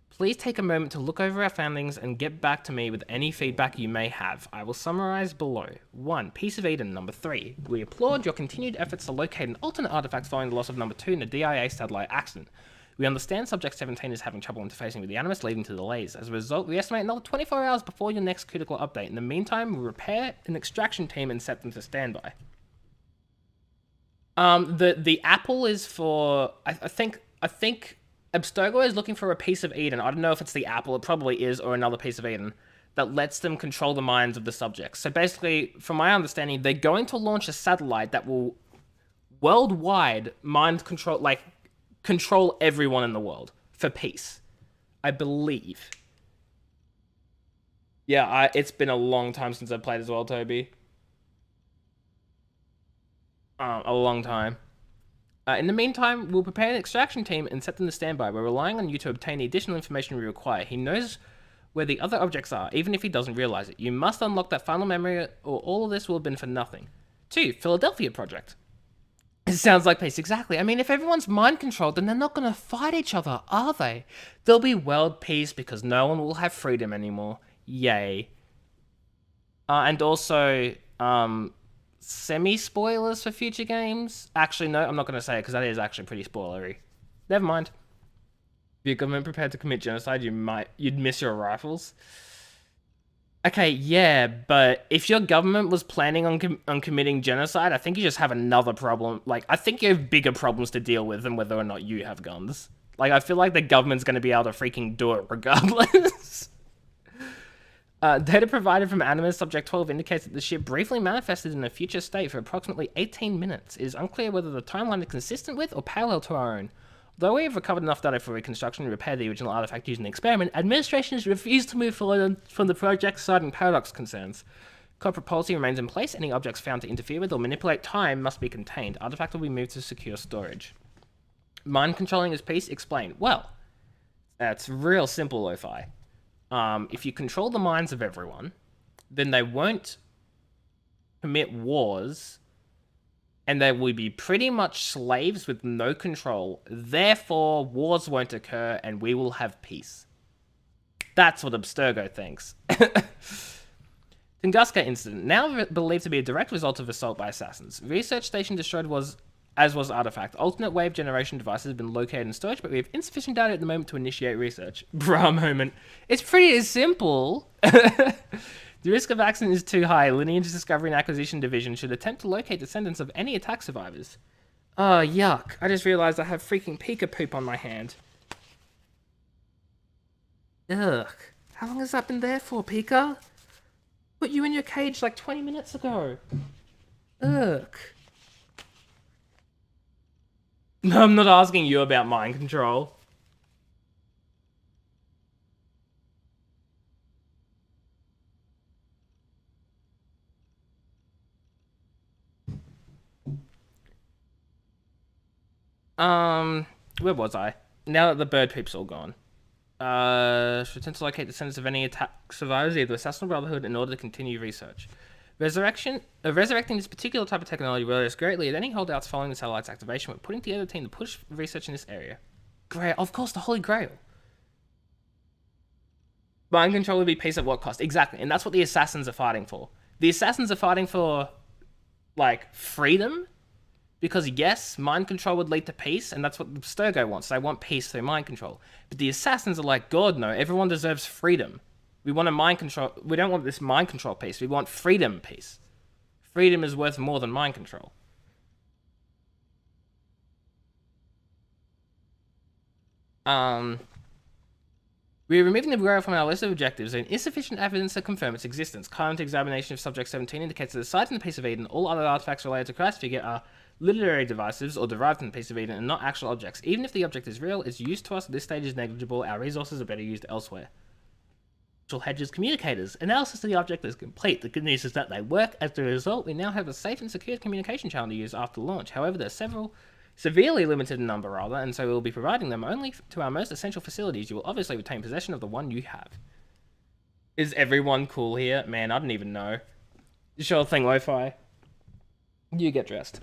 Please take a moment to look over our findings and get back to me with any feedback you may have. I will summarize below. 1. Piece of Eden, number 3. We applaud your continued efforts to locate an alternate artifact following the loss of number 2 in the DIA satellite accident. We understand Subject 17 is having trouble interfacing with the Animus, leading to delays. As a result, we estimate another 24 hours before your next critical update. In the meantime, we'll repair an extraction team and set them to standby. The apple is for... I think Abstergo is looking for a piece of Eden. I don't know if it's the apple, it probably is, or another piece of Eden, that lets them control the minds of the subjects. So basically, from my understanding, they're going to launch a satellite that will worldwide mind control, like, control everyone in the world for peace. I believe. Yeah, it's been a long time since I've played as well, Toby. A long time. In the meantime, we'll prepare an extraction team and set them to standby. We're relying on you to obtain the additional information we require. He knows where the other objects are, even if he doesn't realize it. You must unlock that final memory, or all of this will have been for nothing. 2. Philadelphia Project. It sounds like peace, exactly. I mean, if everyone's mind-controlled, then they're not going to fight each other, are they? There'll be world peace because no one will have freedom anymore. Yay. And also, semi-spoilers for future games? Actually, no, I'm not going to say it because that is actually pretty spoilery. Never mind. If your government prepared to commit genocide, you'd miss your rifles. Okay, yeah, but if your government was planning on committing genocide, I think you just have another problem. Like, I think you have bigger problems to deal with than whether or not you have guns. Like, I feel like the government's going to be able to freaking do it regardless. Data provided from Animus Subject 12 indicates that the ship briefly manifested in a future state for approximately 18 minutes. It is unclear whether the timeline is consistent with or parallel to our own. Though we have recovered enough data for reconstruction and repair the original artifact using the experiment, administration has refused to move forward from the project, citing paradox concerns. Corporate policy remains in place. Any objects found to interfere with or manipulate time must be contained. Artifact will be moved to secure storage. Mind controlling is peace? Explain. Well, that's real simple, Lo-Fi. If you control the minds of everyone, then they won't commit wars, and they will be pretty much slaves with no control. Therefore, wars won't occur, and we will have peace. That's what Abstergo thinks. Tunguska incident, now believed to be a direct result of assault by assassins. Research station destroyed as was artifact. Alternate wave generation devices have been located in storage, but we have insufficient data at the moment to initiate research. Bruh moment. It's pretty simple. The risk of accident is too high. Lineage Discovery and Acquisition Division should attempt to locate descendants of any attack survivors. Oh, yuck. I just realized I have freaking Pika poop on my hand. Ugh. How long has that been there for, Pika? Put you in your cage like 20 minutes ago. Ugh. No, I'm not asking you about mind control. Where was I? Now that the bird poop's all gone. Should attempt to locate descendants of any attack survivors, either Assassin or Brotherhood, in order to continue research. Resurrecting this particular type of technology will us greatly at any holdouts following the satellite's activation. We're putting together a team to push research in this area. Grail, of course, the Holy Grail. Mind control would be peace at what cost? Exactly, and that's what the Assassins are fighting for. The Assassins are fighting for, like, freedom. Because yes, mind control would lead to peace, and that's what Sturgo wants. They want peace through mind control. But the Assassins are like, God, no, everyone deserves freedom. We want a mind control. We don't want this mind control peace. We want freedom peace. Freedom is worth more than mind control. We are removing the Grail from our list of objectives and insufficient evidence to confirm its existence. Current examination of Subject 17 indicates that aside from the Piece of Eden, all other artifacts related to Christ figure are literary devices or derived from the piece of Eden and not actual objects. Even if the object is real, its use to us at this stage is negligible. Our resources are better used elsewhere. Hedges communicators. Analysis of the object is complete. The good news is that they work. As a result, we now have a safe and secure communication channel to use after launch. However, they're severely limited in number, and so we will be providing them only to our most essential facilities. You will obviously retain possession of the one you have. Is everyone cool here? Man, I don't even know. Sure thing, Lo-Fi. You get dressed.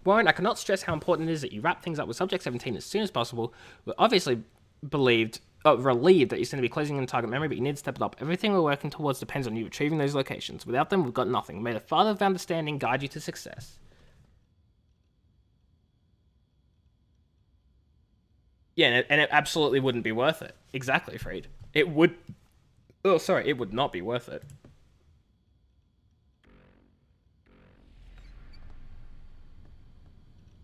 Warren, I cannot stress how important it is that you wrap things up with Subject 17 as soon as possible. We're obviously relieved that you seem to be closing in target memory, but you need to step it up. Everything we're working towards depends on you retrieving those locations. Without them, we've got nothing. May the Father of Understanding guide you to success. Yeah, and it absolutely wouldn't be worth it. Exactly, Freed. It would... Oh, sorry, it would not be worth it.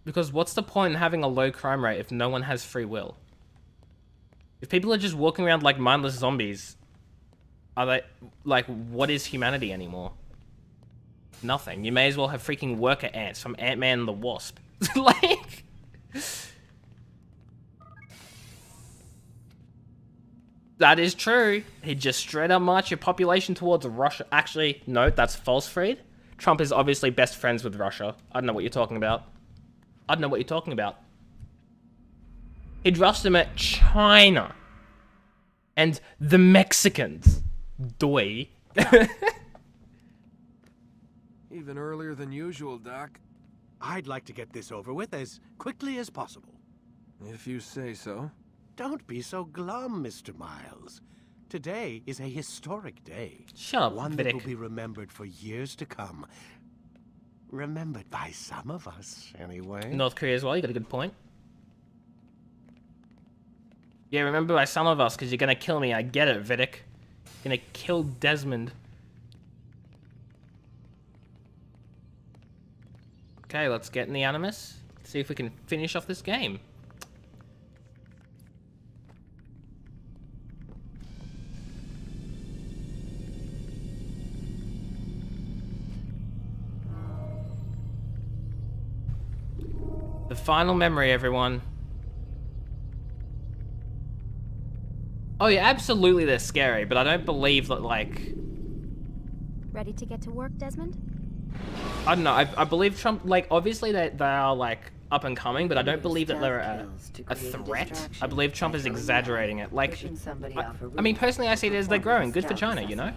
Because what's the point in having a low crime rate if no one has free will? If people are just walking around like mindless zombies, are they... Like, what is humanity anymore? Nothing. You may as well have freaking worker ants from Ant-Man and the Wasp. Like... That is true. He'd just straight up march your population towards Russia. Actually, no, that's false, Freed. Trump is obviously best friends with Russia. I don't know what you're talking about. I don't know what you're talking about. He'd rush them at China. And the Mexicans. Doi. Even earlier than usual, Doc. I'd like to get this over with as quickly as possible. If you say so. Don't be so glum, Mr. Miles. Today is a historic day. Shut up, one Vidic. that will be remembered for years to come. Remembered by some of us, anyway. North Korea as well, you got a good point. Yeah, remember by some of us, because you're gonna kill me. I get it, Vidic. You're gonna kill Desmond. Okay, let's get in the Animus. See if we can finish off this game. The final memory, everyone. Oh yeah, absolutely they're scary, but I don't believe that, like... Ready to get to work, Desmond? I don't know, I believe Trump, like, obviously they are, like, up and coming, but I don't believe that they're a threat. I believe Trump is exaggerating it. Like, I mean, personally I see it as they're growing. Good for China, you know?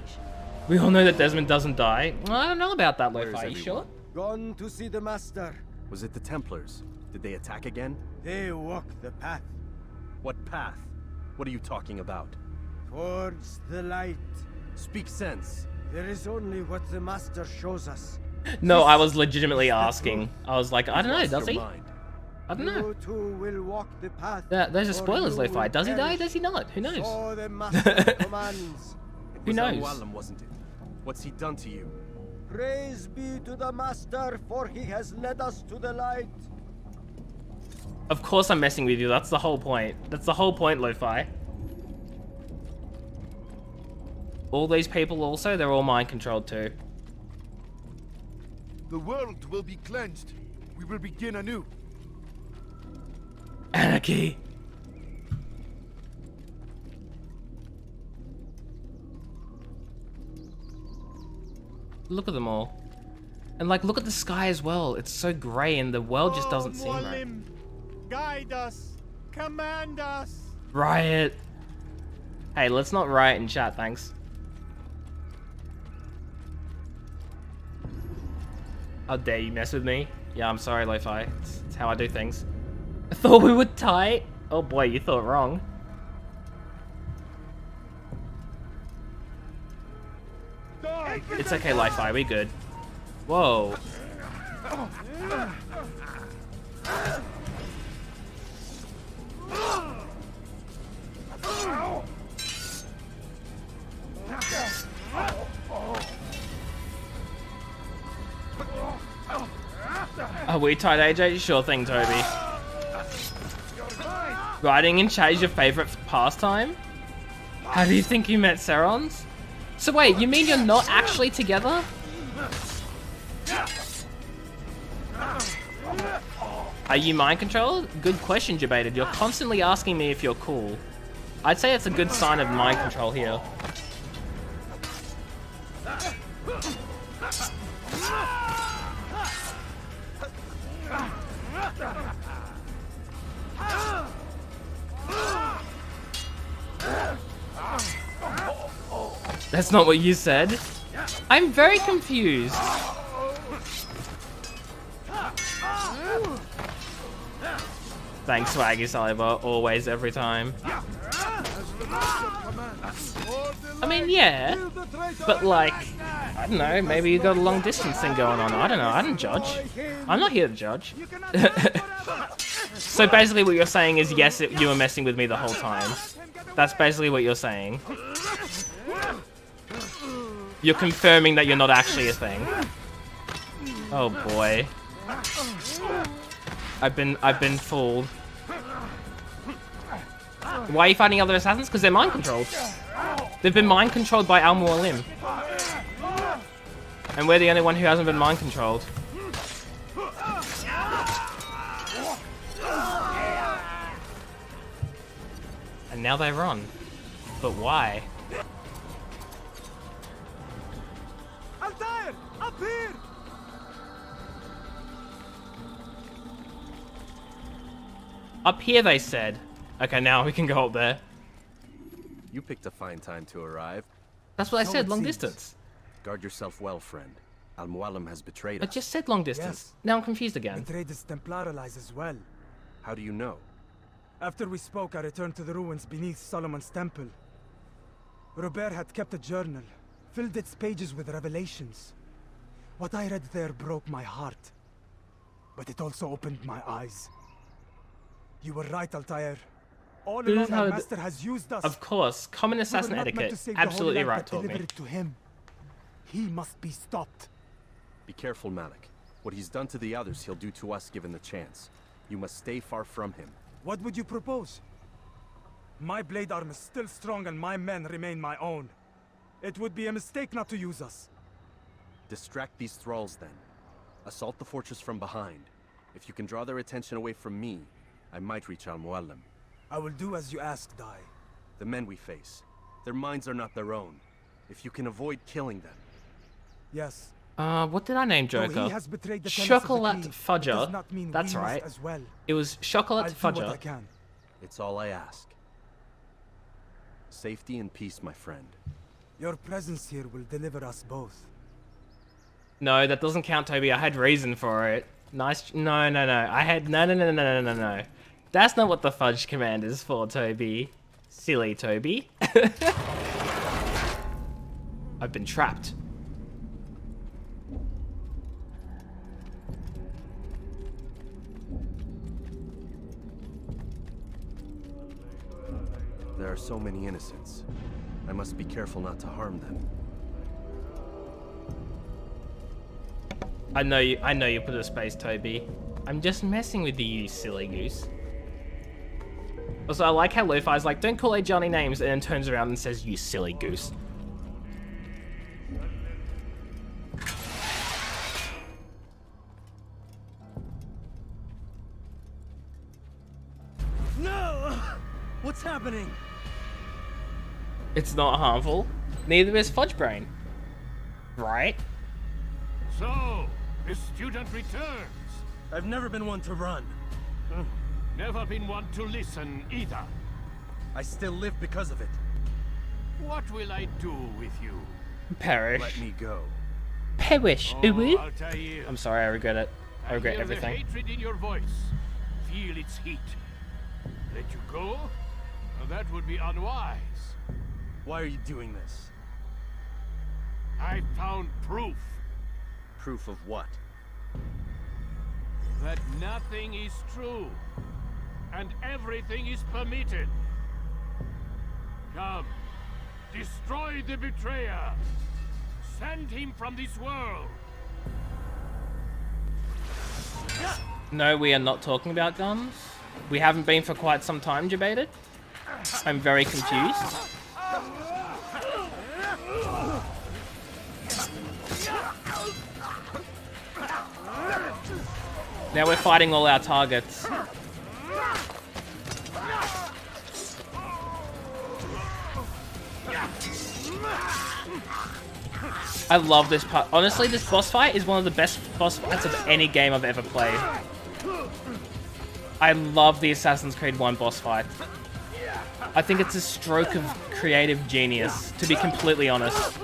We all know that Desmond doesn't die. I don't know about that, Lo-Fi, you sure? Gone to see the Master. Was it the Templars? Did they attack again? They walk the path. What path? What are you talking about? Towards the light. Speak sense. There is only what the Master shows us. No, I was legitimately asking. I was like, I don't know, does he? I don't know. You two will walk the path. Those are spoilers, Lo-Fi. Does he die? Does he not? Who knows? So the Master commands. Who knows? Wasn't it? What's he done to you? Praise be to the Master, for he has led us to the light. Of course I'm messing with you. That's the whole point. That's the whole point, Lo-Fi. All these people also, they're all mind-controlled too. The world will be cleansed. We will begin anew. Anarchy. Look at them all. And like, look at the sky as well. It's so grey and the world just doesn't seem right. Guide us. Command us. Riot. Hey, let's not riot in chat, thanks. How dare you mess with me? Yeah, I'm sorry, Lo-Fi. It's how I do things. I thought we were tight. Oh boy, you thought wrong. It's okay, Lo-Fi, we good. Whoa. Are we tight, AJ? Sure thing, Toby. Riding in chat is your favorite pastime? How do you think you met Serons? So wait, you mean you're not actually together? Are you mind controlled? Good question, Debated. You're constantly asking me if you're cool. I'd say it's a good sign of mind control here. That's not what you said. I'm very confused. Thanks, Swaggy Cyber. Always, every time. I mean, yeah. But like, I don't know, maybe you got a long distance thing going on. I don't know, I don't judge. I'm not here to judge. So basically what you're saying is, yes, you were messing with me the whole time. That's basically what you're saying. You're confirming that you're not actually a thing. Oh boy. I've been fooled. Why are you fighting other assassins? Because they're mind controlled. They've been mind controlled by Al-Mualim. And we're the only one who hasn't been mind controlled. And now they run. But why? Altair! Up here! Up here, they said. Okay, now we can go up there. You picked a fine time to arrive. That's what I said, long distance. Guard yourself well, friend. Al-Mualim has betrayed I us. just said long distance. Now I'm confused again. Betrayed his Templar allies as well. How do you know? After we spoke, I returned to the ruins beneath Solomon's temple. Robert had kept a journal, filled its pages with revelations. What I read there broke my heart. But it also opened my eyes. You were right, Altair. All along, our master has used us. Of course, common assassin etiquette. Absolutely right, told me. To him. He must be stopped. Be careful, Malik. What he's done to the others, he'll do to us given the chance. You must stay far from him. What would you propose? My blade arm is still strong and my men remain my own. It would be a mistake not to use us. Distract these thralls then. Assault the fortress from behind. If you can draw their attention away from me, I might reach Al-Mualim. I will do as you ask, Dai. The men we face, their minds are not their own. If you can avoid killing them. Yes. What did I name Joker? He has betrayed the Chocolate Fudger. Does not mean That's we must right. As well. It was Chocolate I'll do Fudger. what I can. It's all I ask. Safety and peace, my friend. Your presence here will deliver us both. No, that doesn't count, Toby. I had reason for it. Nice. No. I had no. That's not what the fudge command is for, Toby. Silly Toby. I've been trapped. There are so many innocents. I must be careful not to harm them. I know you put a space, Toby. I'm just messing with you, you silly goose. Also, I like how Lo-Fi's like, don't call Johnny names, and then turns around and says, you silly goose. No! What's happening? It's not harmful. Neither is Fudge Brain. Right? So, the student returns. I've never been one to run. Never been one to listen either. I still live because of it. What will I do with you? Perish. Let me go. Perish. Oh, Altair. I'm sorry, I regret it. I regret hear everything. The hatred in your voice. Feel its heat. Let you go? That would be unwise. Why are you doing this? I found proof. Proof of what? That nothing is true. And everything is permitted. Come. Destroy the betrayer. Send him from this world. No, we are not talking about guns. We haven't been for quite some time, Debated. I'm very confused. Now we're fighting all our targets. I love this part. Honestly, this boss fight is one of the best boss fights of any game I've ever played. I love the Assassin's Creed 1 boss fight. I think it's a stroke of creative genius, to be completely honest.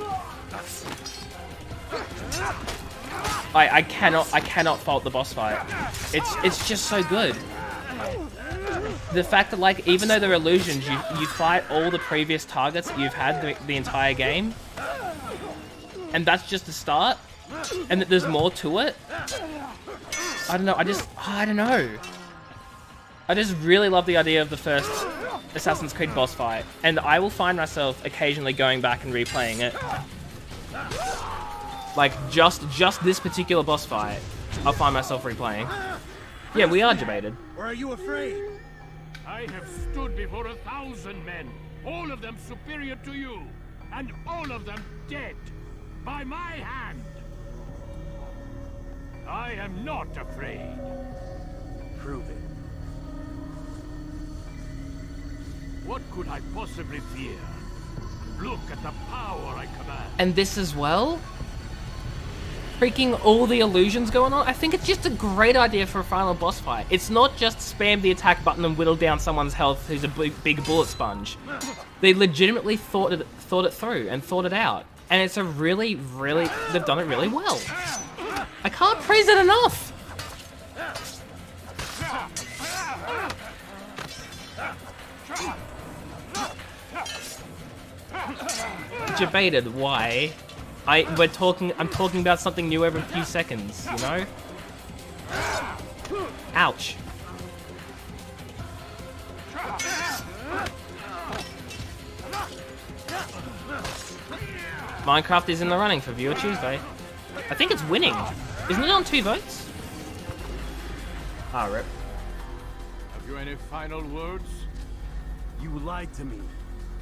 I cannot fault the boss fight. It's just so good. The fact that, like, even though they're illusions, you fight all the previous targets that you've had the entire game, and that's just the start, and that there's more to it. I don't know. I don't know. I just really love the idea of the first Assassin's Creed boss fight, and I will find myself occasionally going back and replaying it. Like, just this particular boss fight, I'll find myself replaying. Yeah, we are debated. Or are you afraid? I have stood before 1,000 men, all of them superior to you, and all of them dead, by my hand. I am not afraid. Prove it. What could I possibly fear? Look at the power I command. And this as well? Freaking all the illusions going on? I think it's just a great idea for a final boss fight. It's not just spam the attack button and whittle down someone's health who's a big bullet sponge. They legitimately thought it through and thought it out. And it's a really, they've done it really well. I can't praise it enough! Debated, why? I'm talking about something new every few seconds, you know? Ouch. Minecraft is in the running for Viewer Tuesday. I think it's winning. Isn't it on 2 votes? Ah, rip. Have you any final words? You lied to me.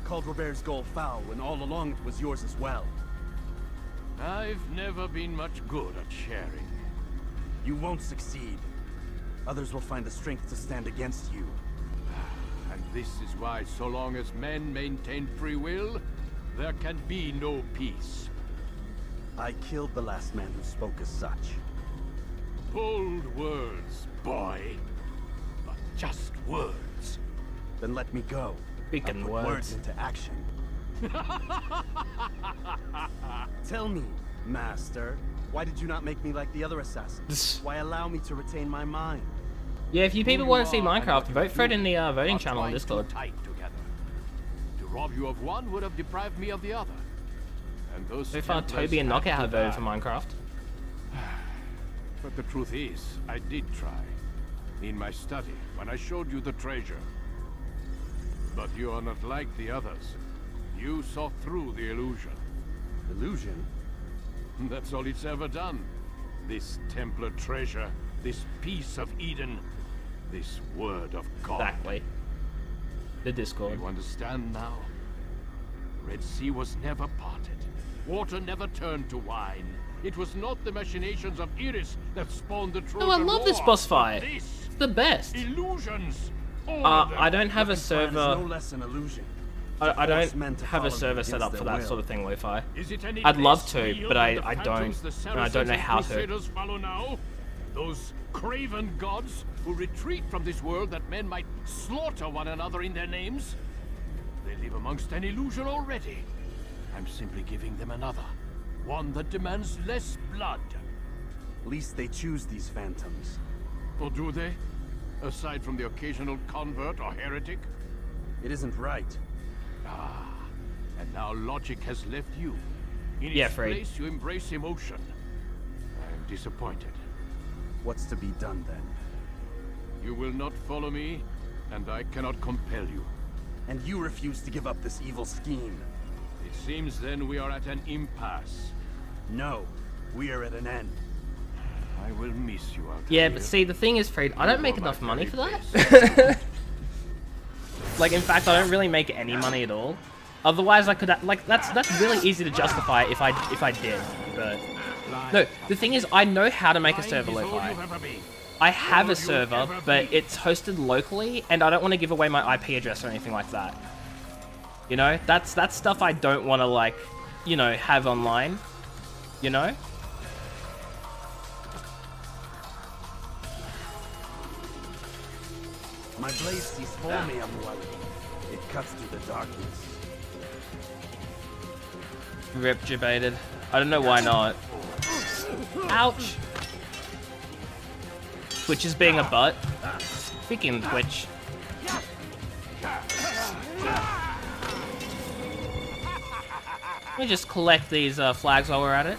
Called Robert's goal foul when all along it was yours as well. I've never been much good at sharing. You won't succeed. Others will find the strength to stand against you. And this is why, so long as men maintain free will, there can be no peace. I killed the last man who spoke as such. Bold words, boy. But just words. Then let me go. Speaking words into action. Tell me, Master, why did you not make me like the other assassins? Why allow me to retain my mind? Yeah, if you people want to see Minecraft, vote for it in the voting channel on Discord. To rob you of one would have deprived me of the other. And those so far, Toby and Knockout have voted for Minecraft. But the truth is, I did try. In my study, when I showed you the treasure. But you are not like the others. You saw through the illusion. Illusion? That's all it's ever done. This Templar treasure, this piece of Eden, this word of God. Exactly. The Discord. You understand now? Red Sea was never parted. Water never turned to wine. It was not the machinations of Iris that spawned the Trojan War. Oh, I love this boss fight. It's the best. Illusions. I don't have a server. No less an illusion. I don't have a server set up for that sort of thing, Lo-Fi. I'd love to, but I don't. And I don't know how to. Follow now? Those craven gods who retreat from this world that men might slaughter one another in their names? They live amongst an illusion already. I'm simply giving them another. One that demands less blood. At least they choose these phantoms. Or do they? Aside from the occasional convert or heretic? It isn't right. Ah, and now logic has left you. In its place, you embrace emotion. I am disappointed. What's to be done then? You will not follow me, and I cannot compel you. And you refuse to give up this evil scheme. It seems then we are at an impasse. No, we are at an end. I will miss you out Yeah, here. but see, the thing is, Freed, I don't make enough money for that. Like, in fact, I don't really make any money at all. Otherwise, I could, like, that's really easy to justify if I did, but... No, the thing is, I know how to make a server, Lo-Fi. I have a server, but it's hosted locally, and I don't want to give away my IP address or anything like that. You know, that's stuff I don't want to, like, you know, have online. You know? My blade sees for me, it cuts through the darkness. Rip debated. I don't know why not. Ouch! Twitch is being a butt. Freaking Twitch. Let me just collect these flags while we're at it.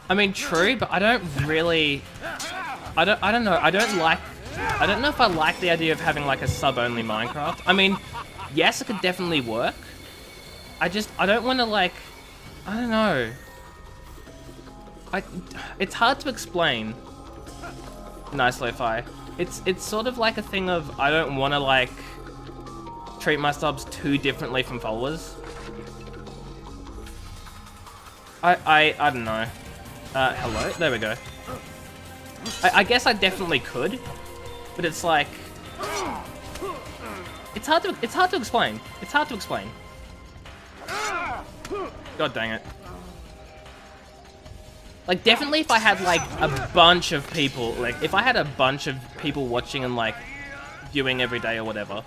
I mean, true, but I don't really... I don't know. I don't know if I like the idea of having, like, a sub-only Minecraft. I mean, yes, it could definitely work. I don't want to, like... I don't know. It's hard to explain. Nice lo-fi. It's sort of like a thing of I don't want to, like, treat my subs too differently from followers. I don't know. Hello? There we go. I guess I definitely could, but it's like... It's hard to explain. It's hard to explain. God dang it. Like, definitely if I had, like, a bunch of people, like, if I had a bunch of people watching and, like, viewing every day or whatever,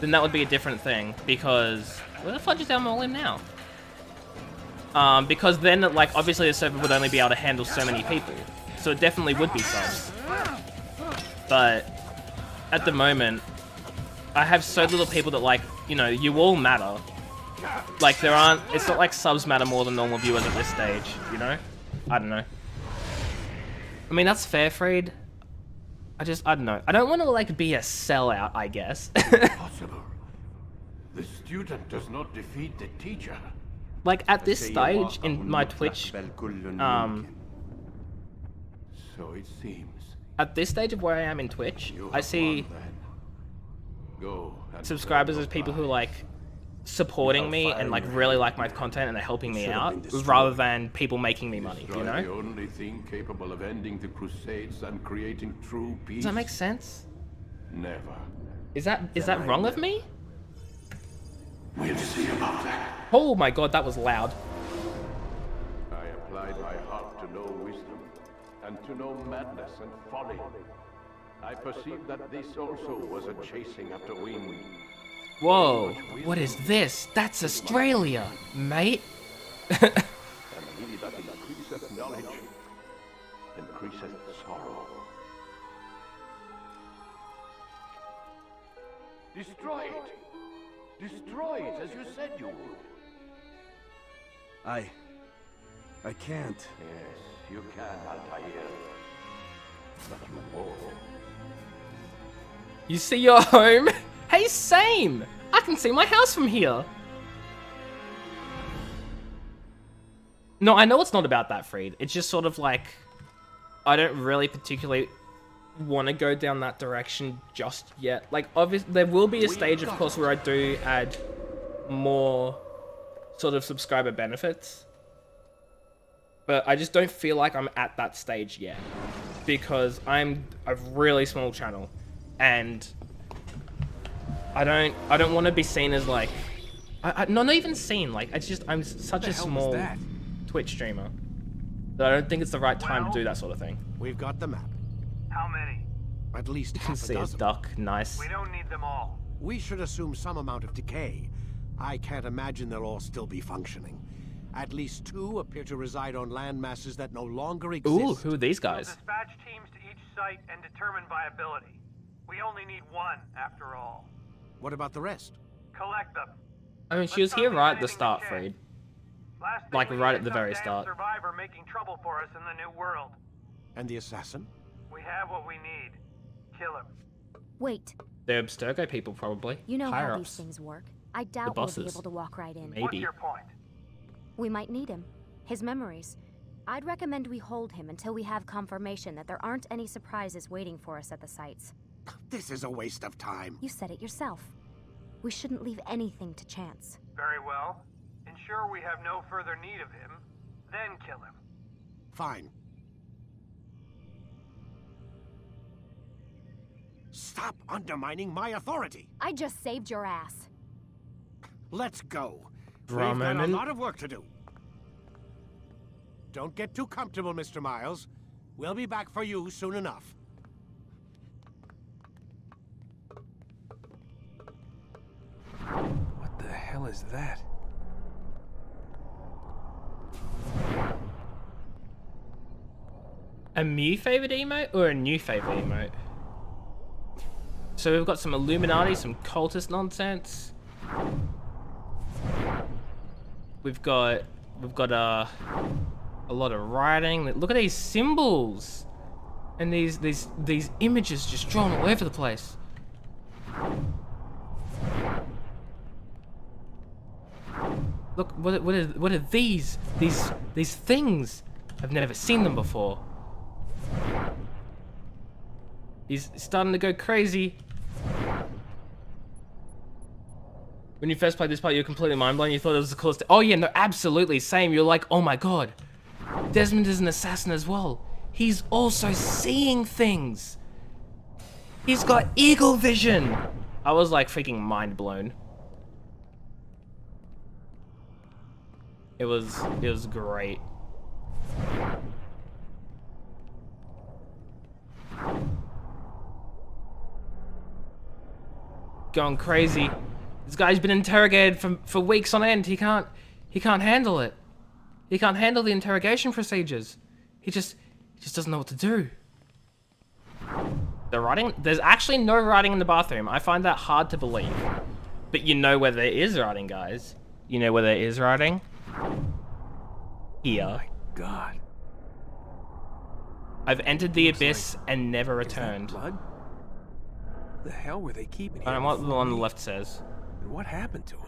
then that would be a different thing, because... Where the fudge is our Molim now? Because then, like, obviously the server would only be able to handle so many people. So it definitely would be subs. But, at the moment, I have so little people that, like, you know, you all matter. Like, there aren't... It's not like subs matter more than normal viewers at this stage, you know? I don't know. I mean, that's fair, Freed. I don't know. I don't want to, like, be a sellout, I guess. Impossible. The student does not defeat the teacher. Like, at this stage in my Twitch, So it seems. At this stage of where I am in Twitch, I see subscribers as people who are, like, supporting me and, like, really like my content and they're helping me out, rather than people making me money, you know? The only thing capable of ending the Crusades and creating true peace. Does that make sense? Never. Is that wrong of me? We'll see about that. Oh my god, that was loud. I applied my heart to know wisdom, and to know madness and folly. I perceived that this also was a chasing after wind. Whoa, what is this? That's Australia, mate. And he that increaseth knowledge, increaseth sorrow. Destroy it! Destroy it, as you said you would. I can't. Yes, you can, Altair. But you won't. You see your home? Hey, same! I can see my house from here. No, I know it's not about that, Freed. It's just sort of like... I don't really particularly want to go down that direction just yet. Like, obviously, there will be a stage, of course, where I do add more sort of subscriber benefits. But I just don't feel like I'm at that stage yet. Because I'm a really small channel. And I don't want to be seen as, like... not even seen, like, it's just, I'm such a small Twitch streamer that I don't think it's the right time to do that sort of thing. We've got the map. How many? At least You can half a see a dozen. duck, nice. We don't need them all. We should assume some amount of decay. I can't imagine they'll all still be functioning. At least 2 appear to reside on land masses that no longer exist. Ooh, who are these guys? We'll dispatch teams to each site and determine viability. We only need 1, after all. What about the rest? Collect them. I mean, she was here right at the start, Freed. Like, right at the very start. Survivor making trouble for us in the new world. And the assassin? We have what we need. Kill him. Wait. They're Abstergo people, probably. You know how these Higher-ups. things work. I doubt we'll be able to walk right in. Maybe. What's your point? We might need him. His memories. I'd recommend we hold him until we have confirmation that there aren't any surprises waiting for us at the sites. This is a waste of time. You said it yourself. We shouldn't leave anything to chance. Very well. Ensure we have no further need of him, then kill him. Fine. Stop undermining my authority! I just saved your ass. Let's go. We've Bra got a moment. lot of work to do. Don't get too comfortable, Mr. Miles. We'll be back for you soon enough. What the hell is that? A new favorite emote or a new favorite emote? So we've got some Illuminati, some cultist nonsense. We've got a lot of writing. Look at these symbols and these images just drawn all over the place. Look, what are these things? I've never seen them before. He's starting to go crazy. When you first played this part, you were completely mind-blown. You thought it was the coolest. Oh yeah, no, absolutely, same. You're like, oh my god, Desmond is an assassin as well. He's also seeing things. He's got eagle vision. I was like freaking mind-blown. It was great. Going crazy. This guy's been interrogated for weeks on end. He can't handle it. He can't handle the interrogation procedures. He just doesn't know what to do. The writing, there's actually no writing in the bathroom. I find that hard to believe. But you know where there is writing, guys. You know where there is writing? Here. Oh my god. I've entered the abyss and never returned. Blood? What the hell were they keeping here? I don't know what the one on the left says. And what happened to him?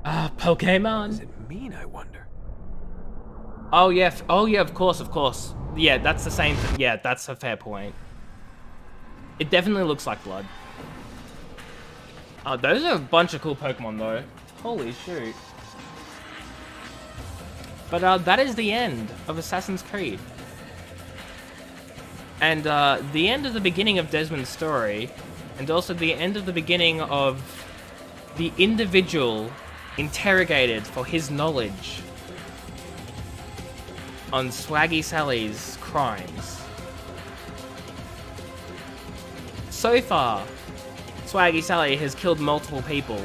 Ah, Pokemon. What does it mean, I wonder? Oh yeah, of course. Yeah, that's the same thing. Yeah, that's a fair point. It definitely looks like blood. Oh, those are a bunch of cool Pokemon though. Holy shoot. But that is the end of Assassin's Creed. And the end of the beginning of Desmond's story, and also the end of the beginning of the individual interrogated for his knowledge on Swaggy Sally's crimes. So far, Swaggy Sally has killed multiple people.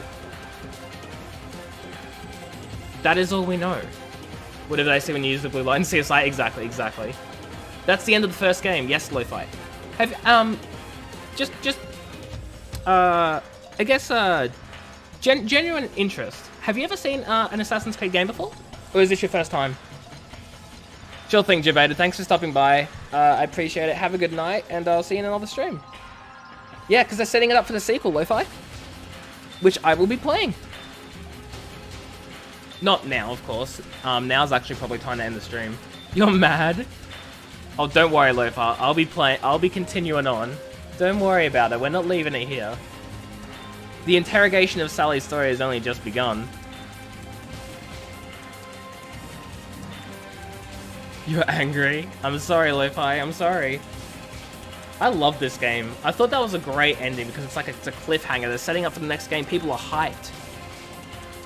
That is all we know. Whatever they say when you use the blue light in CSI, exactly. That's the end of the first game. Yes, Lo-Fi. Have I guess genuine interest. Have you ever seen an Assassin's Creed game before, or is this your first time? Sure thing, Jabata. Thanks for stopping by. I appreciate it. Have a good night, and I'll see you in another stream. Yeah, because they're setting it up for the sequel, Lo-Fi, which I will be playing. Not now, of course. Now's actually probably time to end the stream. You're mad? Oh, don't worry, Lo-Fi. I'll be playing. I'll be continuing on. Don't worry about it. We're not leaving it here. The interrogation of Sally's story has only just begun. You're angry? I'm sorry, Lo-Fi. I'm sorry. I love this game. I thought that was a great ending because it's a cliffhanger. They're setting up for the next game. People are hyped.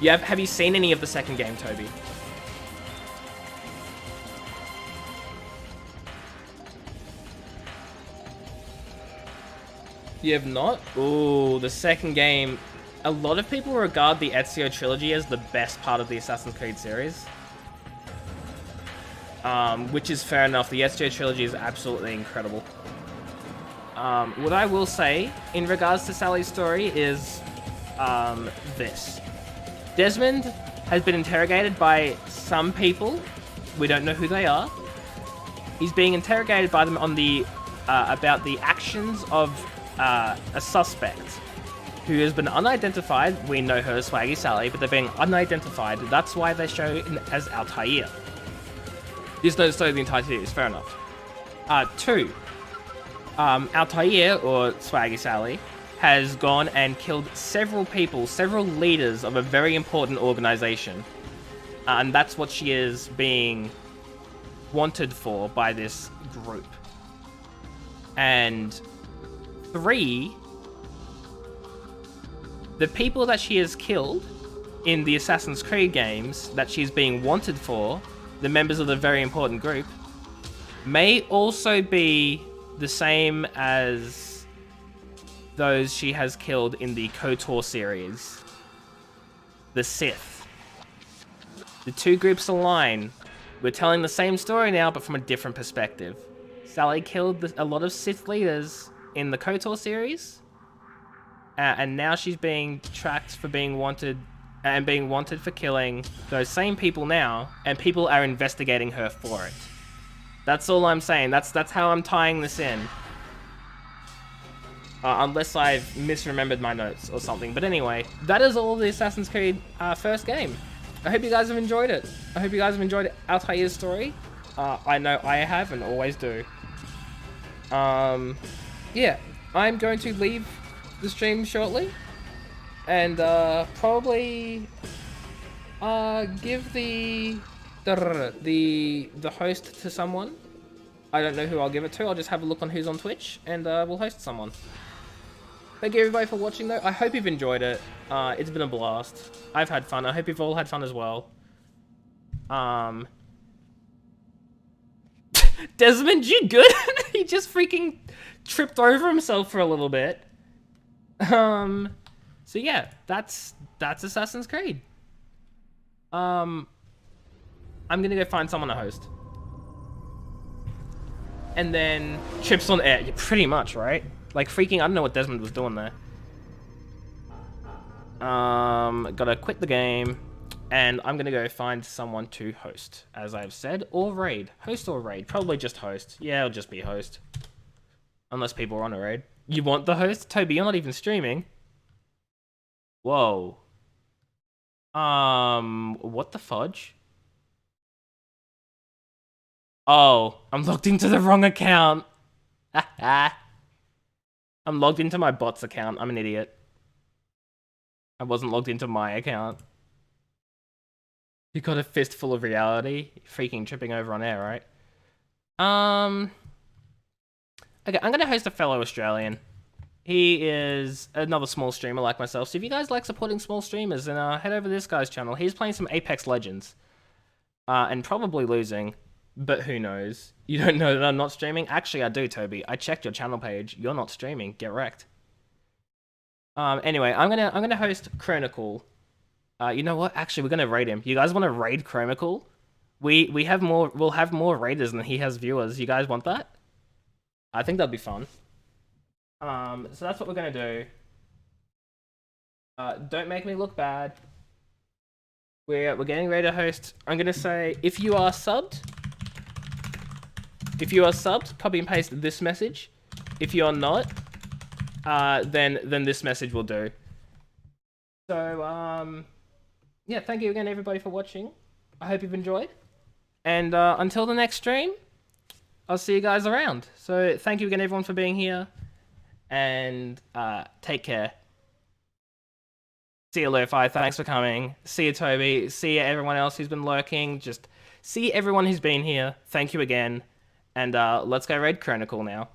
Have you seen any of the second game, Toby? You have not? Ooh, the second game. A lot of people regard the Ezio trilogy as the best part of the Assassin's Creed series. Which is fair enough. The Ezio trilogy is absolutely incredible. What I will say in regards to Sally's story is this. Desmond has been interrogated by some people. We don't know who they are. He's being interrogated by them on the about the actions of a suspect who has been unidentified. We know her as Swaggy Sally, but they're being unidentified. That's why they show him as Altair. There's no story of the entire series, fair enough. 2. Altair, or Swaggy Sally, has gone and killed several people, several leaders of a very important organization. And that's what she is being wanted for by this group. And 3, the people that she has killed in the Assassin's Creed games that she's being wanted for, the members of the very important group, may also be the same as those she has killed in the KOTOR series. The Sith. The two groups align. We're telling the same story now, but from a different perspective. Sally killed a lot of Sith leaders in the KOTOR series, and now she's being tracked for being wanted, and being wanted for killing those same people now, and people are investigating her for it. That's all I'm saying. That's how I'm tying this in. Unless I've misremembered my notes or something. But anyway, that is all of the Assassin's Creed first game. I hope you guys have enjoyed it. I hope you guys have enjoyed Altair's story. I know I have and always do. Yeah, I'm going to leave the stream shortly. And probably give the host to someone. I don't know who I'll give it to. I'll just have a look on who's on Twitch, and we'll host someone. Thank you everybody for watching though. I hope you've enjoyed it. It's been a blast. I've had fun. I hope you've all had fun as well. Desmond, you good? He just freaking tripped over himself for a little bit. So yeah, that's Assassin's Creed. I'm gonna go find someone to host. And then trips on air. Yeah, pretty much, right? Like freaking, I don't know what Desmond was doing there. Gotta quit the game. And I'm gonna go find someone to host, as I've said, or raid. Host or raid? Probably just host. Yeah, it'll just be host. Unless people are on a raid. You want the host? Toby, you're not even streaming. Whoa. What the fudge? Oh, I'm logged into the wrong account. I'm logged into my bot's account. I'm an idiot. I wasn't logged into my account. You got a fistful of reality. Freaking tripping over on air, right? Okay, I'm gonna host a fellow Australian. He is another small streamer like myself. So if you guys like supporting small streamers, then head over to this guy's channel. He's playing some Apex Legends. And probably losing. But who knows? You don't know that I'm not streaming? Actually, I do, Toby. I checked your channel page. You're not streaming. Get wrecked. Anyway, I'm gonna host Chronicle. You know what? Actually, we're gonna raid him. You guys want to raid Chronicle? We'll have more raiders than he has viewers. You guys want that? I think that'd be fun. So that's what we're gonna do. Don't make me look bad. We're getting ready to host. I'm gonna say if you are subbed, copy and paste this message. If you're not, then this message will do. So yeah, thank you again everybody for watching. I hope you've enjoyed. And until the next stream, I'll see you guys around. So thank you again everyone for being here. And take care. See you, Lo-Fi. Thanks for coming. See you, Toby. See you, everyone else who's been lurking. Just see everyone who's been here. Thank you again. And let's go raid Chronicle now.